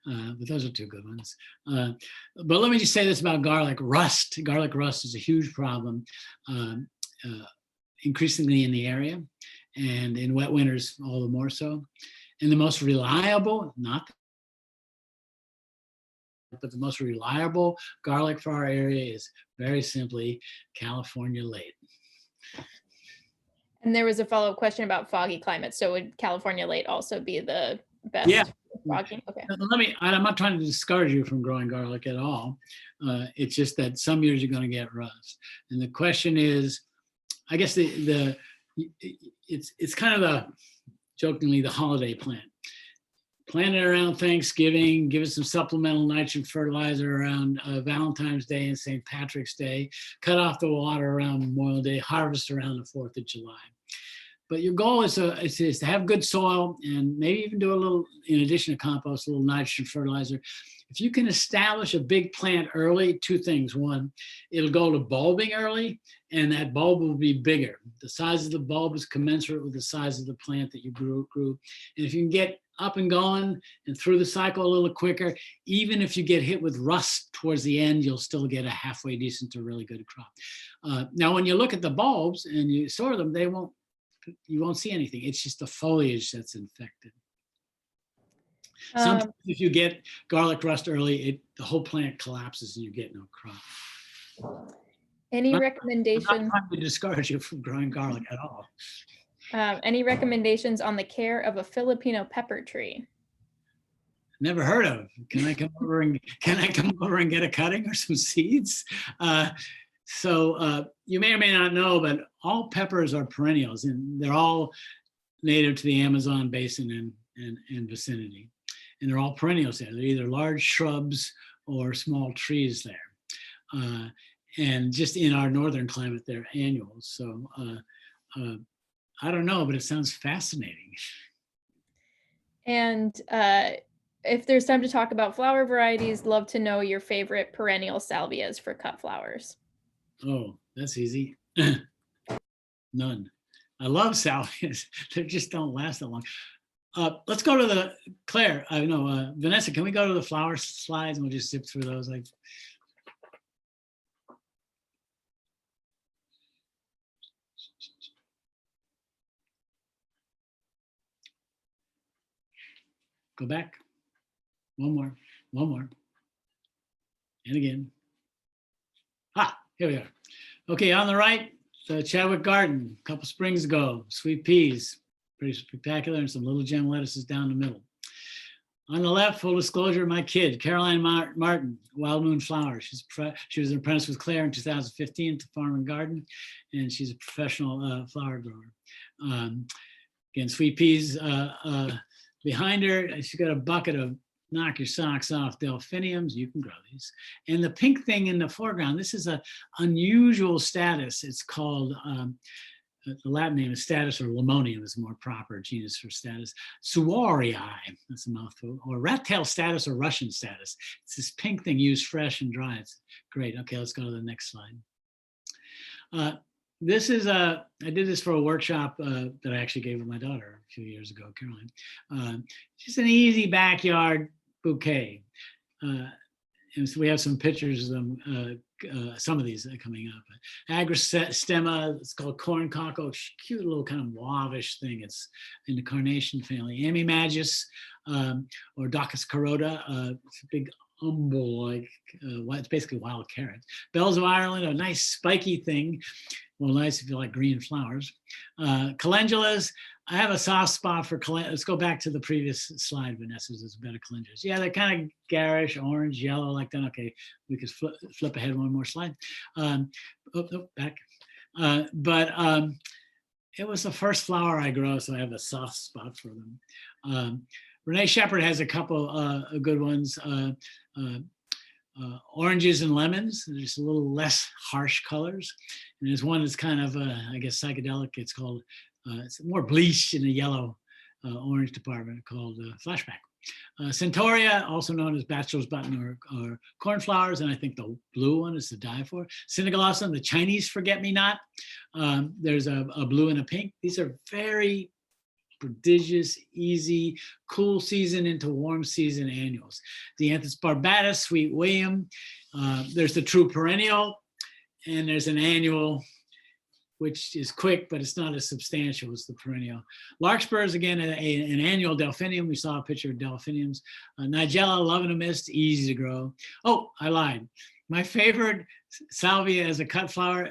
but those are 2 good ones. But let me just say this about garlic rust. Garlic rust is a huge problem, increasingly in the area, and in wet winters, all the more so. And the most reliable, but the most reliable garlic for our area is very simply California late. And there was a follow-up question about foggy climate. So would California late also be the best? Yeah. Foggy? Okay. I'm not trying to discourage you from growing garlic at all. It's just that some years you're going to get rust. And the question is, I guess it's kind of jokingly the holiday plant. Plant it around Thanksgiving, give it some supplemental nitrogen fertilizer around Valentine's Day and St. Patrick's Day, cut off the water around Memorial Day, harvest around the 4th of July. But your goal is to have good soil and maybe even do a little, in addition to compost, a little nitrogen fertilizer. If you can establish a big plant early, two things. One, it'll go to bulbing early, and that bulb will be bigger. The size of the bulb is commensurate with the size of the plant that you grew. And if you can get up and going and through the cycle a little quicker, even if you get hit with rust towards the end, you'll still get a halfway decent to really good crop. Now, when you look at the bulbs and you store them, you won't see anything. It's just the foliage that's infected. Sometimes if you get garlic rust early, the whole plant collapses and you get no crop. Any recommendations? I'm not trying to discourage you from growing garlic at all. Any recommendations on the care of a Filipino pepper tree? Never heard of. Can I come over and get a cutting or some seeds? So you may or may not know, but all peppers are perennials, and they're all native to the Amazon basin and vicinity. And they're all perennials there. They're either large shrubs or small trees there. And just in our northern climate, they're annuals. So I don't know, but it sounds fascinating. And if there's time to talk about flower varieties, love to know your favorite perennial salvias for cut flowers. Oh, that's easy. None. I love salvias. They just don't last that long. Let's go to Claire. Vanessa, can we go to the flower slides and we'll just zip through those? Go back. One more. And again. Here we are. Okay, on the right, the Chadwick garden, a couple springs ago, sweet peas, pretty spectacular, and some little gem lettuces down the middle. On the left, full disclosure, my kid, Caroline Martin, Wild Moon Flowers. She was an apprentice with Clare in 2015 to Farm and Garden, and she's a professional flower grower. Again, sweet peas behind her. She's got a bucket of knock your socks off delphiniums. You can grow these. And the pink thing in the foreground, this is an unusual statice. It's called, the Latin name is statice, or limonium is a more proper genus for statice. Suarii, that's a mouthful, or rat tail statice or Russian statice. It's this pink thing used fresh and dry. It's great. Okay, let's go to the next slide. This is I did this for a workshop that I actually gave to my daughter a few years ago, Caroline. Just an easy backyard bouquet. And so we have some pictures of them, some of these are coming up. Agrostemma, it's called corn cockle, cute little kind of mauvish thing. It's in the carnation family. Amimagis, or Docus carota, it's a big umbel-like, it's basically wild carrots. Bells of Ireland, a nice spiky thing. Well, nice if you like green flowers. Calendulas, I have a soft spot for calendulas. Let's go back to the previous slide, Vanessa. There's better calendulas. Yeah, they're kind of garish, orange, yellow, like that. Okay, we could flip ahead one more slide. Back. It was the first flower I grow, so I have a soft spot for them. Renee Shepard has a couple of good ones. Oranges and lemons, they're just a little less harsh colors. And there's one that's kind of, I guess, psychedelic. It's called, it's more bleached in the yellow orange department, called Flashback. Centaurea, also known as bachelor's button or cornflowers, and I think the blue one is to die for. Cineglossum, the Chinese forget-me-not. There's a blue and a pink. These are very prodigious, easy, cool season into warm season annuals. Dianthus barbatus, Sweet William. There's the true perennial, and there's an annual, which is quick, but it's not as substantial as the perennial. Larkspurs, again, an annual delphinium. We saw a picture of delphiniums. Nigella, Love in a Mist, easy to grow. Oh, I lied. My favorite salvia as a cut flower,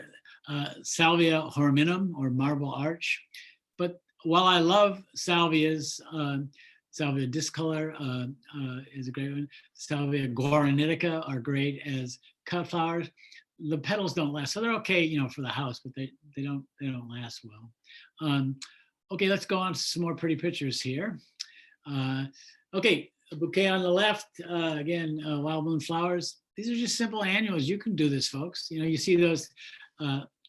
Salvia hominum, or marble arch. But while I love salvias, Salvia discolor is a great one. Salvia granitica are great as cut flowers. The petals don't last, so they're okay, for the house, but they don't last well. Okay, let's go on to some more pretty pictures here. Okay, a bouquet on the left. Again, Wild Moon Flowers. These are just simple annuals. You can do this, folks. You see those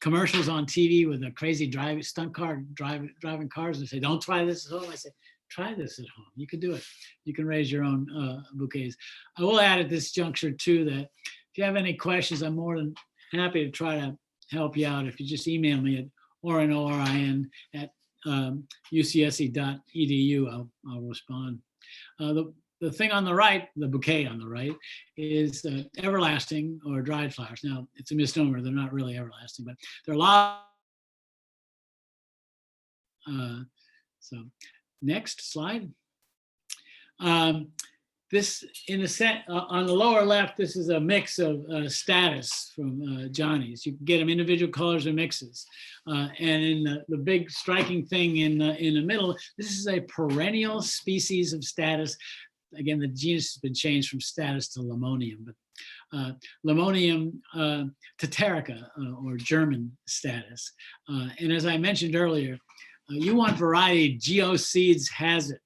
commercials on TV with a crazy stunt car driving cars and say, don't try this at home. I say, try this at home. You can do it. You can raise your own bouquets. I will add at this juncture too that if you have any questions, I'm more than happy to try to help you out. If you just email me at Orin, O-R-I-N, at ucsc.edu, I'll respond. The thing on the right, the bouquet on the right, is everlasting or dried flowers. Now, it's a misnomer. They're not really everlasting, but there are a lot. So next slide. This in the set on the lower left, this is a mix of status from Johnny's. You can get them individual colors or mixes. And in the big striking thing in the middle, this is a perennial species of status. Again, the genus has been changed from status to Lemonium, but Lemonium teterica, or German status. And as I mentioned earlier, you want variety, GeoSeeds has it.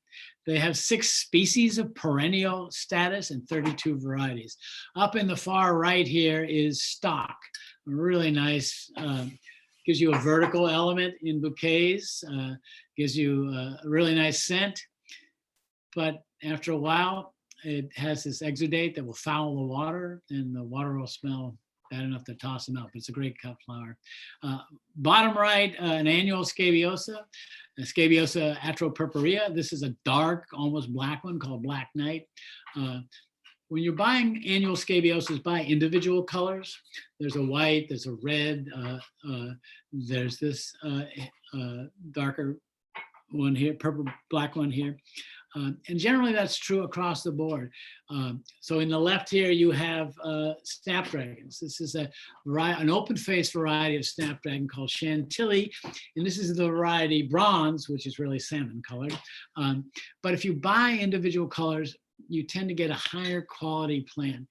They have 6 species of perennial status and 32 varieties. Up in the far right here is stock, really nice. Gives you a vertical element in bouquets, gives you a really nice scent. But after a while, it has this exudate that will foul the water, and the water will smell bad enough to toss them out, but it's a great cut flower. Bottom right, an annual scabiosa, Scabiosa atropurpurea. This is a dark, almost black one called Black Knight. When you're buying annual scabiosas, buy individual colors. There's a white, there's a red, there's this darker one here, purple, black one here. And generally that's true across the board. So in the left here, you have snapdragons. This is an open-faced variety of snapdragon called Chantilly. And this is the variety bronze, which is really salmon colored. But if you buy individual colors, you tend to get a higher quality plant.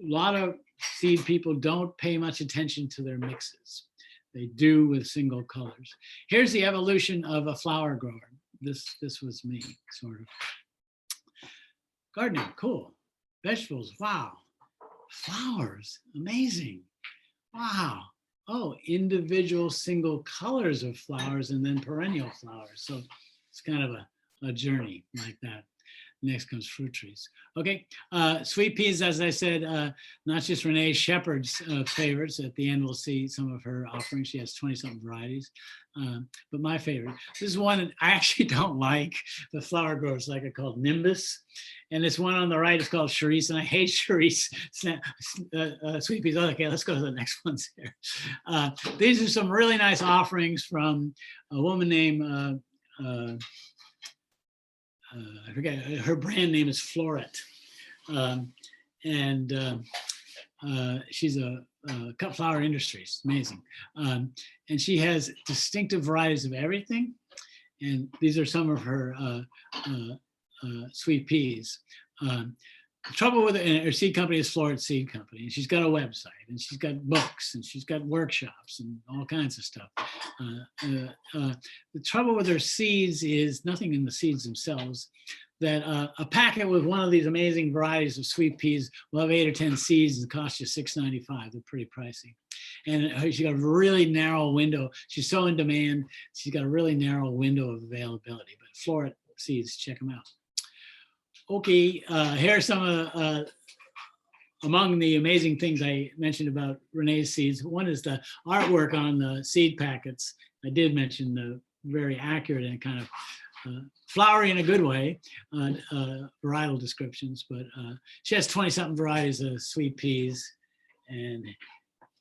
A lot of seed people don't pay much attention to their mixes. They do with single colors. Here's the evolution of a flower grower. This was me, sort of. Gardening, cool. Vegetables, wow. Flowers, amazing. Wow. Oh, individual single colors of flowers and then perennial flowers. So it's kind of a journey like that. Next comes fruit trees. Okay, sweet peas, as I said, not just Renee Shepard's favorites. At the end, we'll see some of her offerings. She has 20-something varieties, but my favorite. This is one that I actually don't like. The flower growers like it, called Nimbus. And this one on the right is called Charisse, and I hate Charisse sweet peas. Okay, let's go to the next ones here. These are some really nice offerings from a woman named I forget, her brand name is Floret. She's a cut flower industries, amazing. And she has distinctive varieties of everything. And these are some of her sweet peas. The trouble with it, and her seed company is Floret Seed Company. And she's got a website, and she's got books, and she's got workshops, and all kinds of stuff. The trouble with her seeds is nothing in the seeds themselves. That a packet with one of these amazing varieties of sweet peas will have 8 or 10 seeds and cost you $6.95. They're pretty pricey. And she's got a really narrow window. She's so in demand. She's got a really narrow window of availability. But Floret Seeds, check them out. Okay, here are some of among the amazing things I mentioned about Renee's seeds. One is the artwork on the seed packets. I did mention the very accurate and kind of flowery in a good way, varietal descriptions, but she has 20-something varieties of sweet peas, and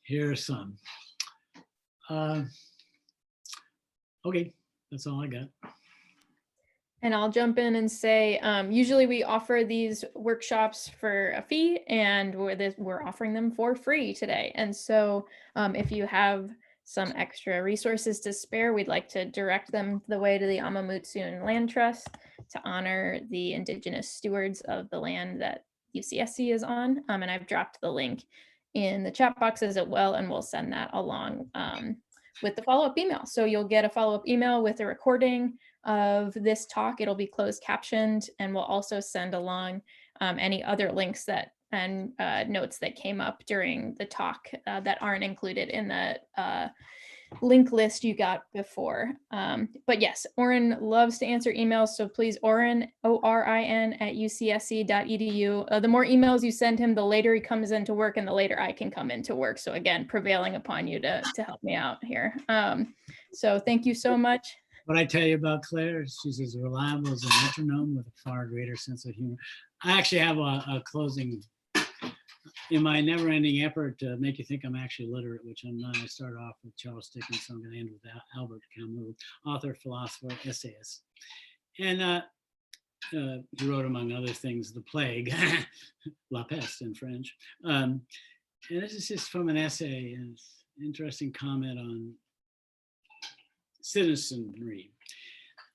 here are some. Okay, that's all I got. And I'll jump in and say, usually we offer these workshops for a fee, and we're offering them for free today. And so if you have some extra resources to spare, we'd like to direct them the way to the Amamutsun Land Trust to honor the Indigenous stewards of the land that UCSC is on. And I've dropped the link in the chat boxes as well, and we'll send that along with the follow-up email. So you'll get a follow-up email with a recording of this talk. It'll be closed captioned, and we'll also send along any other links that and notes that came up during the talk that aren't included in the link list you got before. But yes, Orin loves to answer emails. So please, Orin, ORIN @ucsc.edu. The more emails you send him, the later he comes into work and the later I can come into work. So again, prevailing upon you to help me out here. So thank you so much. What I tell you about Claire, she's as reliable as a metronome with a far greater sense of humor. I actually have a closing. In my never-ending effort to make you think I'm actually literate, which I'm not, I start off with Charles Dickens, so I'm going to end with Albert Camus, author, philosopher, essayist. And he wrote, among other things, The Plague, La Peste in French. And this is just from an essay, an interesting comment on citizenry.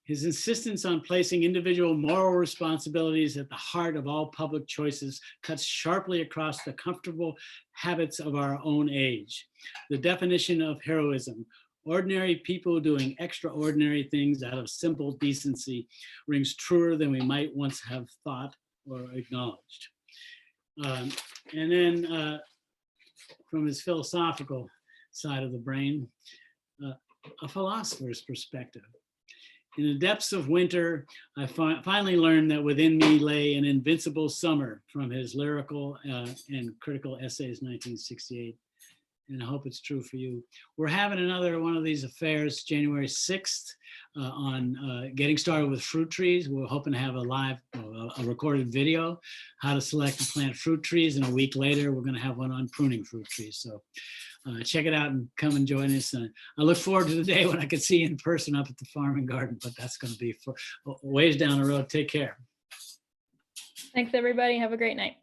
His insistence on placing individual moral responsibilities at the heart of all public choices cuts sharply across the comfortable habits of our own age. The definition of heroism, ordinary people doing extraordinary things out of simple decency, rings truer than we might once have thought or acknowledged. And then from his philosophical side of the brain, a philosopher's perspective. In the depths of winter, I finally learned that within me lay an invincible summer, from his lyrical and critical essays, 1968. And I hope it's true for you. We're having another one of these affairs January 6th on getting started with fruit trees. We're hoping to have a recorded video, how to select and plant fruit trees. And a week later, we're going to have one on pruning fruit trees. So check it out and come and join us. And I look forward to the day when I can see you in person up at the Farm and Garden, but that's going to be for ways down the road. Take care. Thanks, everybody. Have a great night.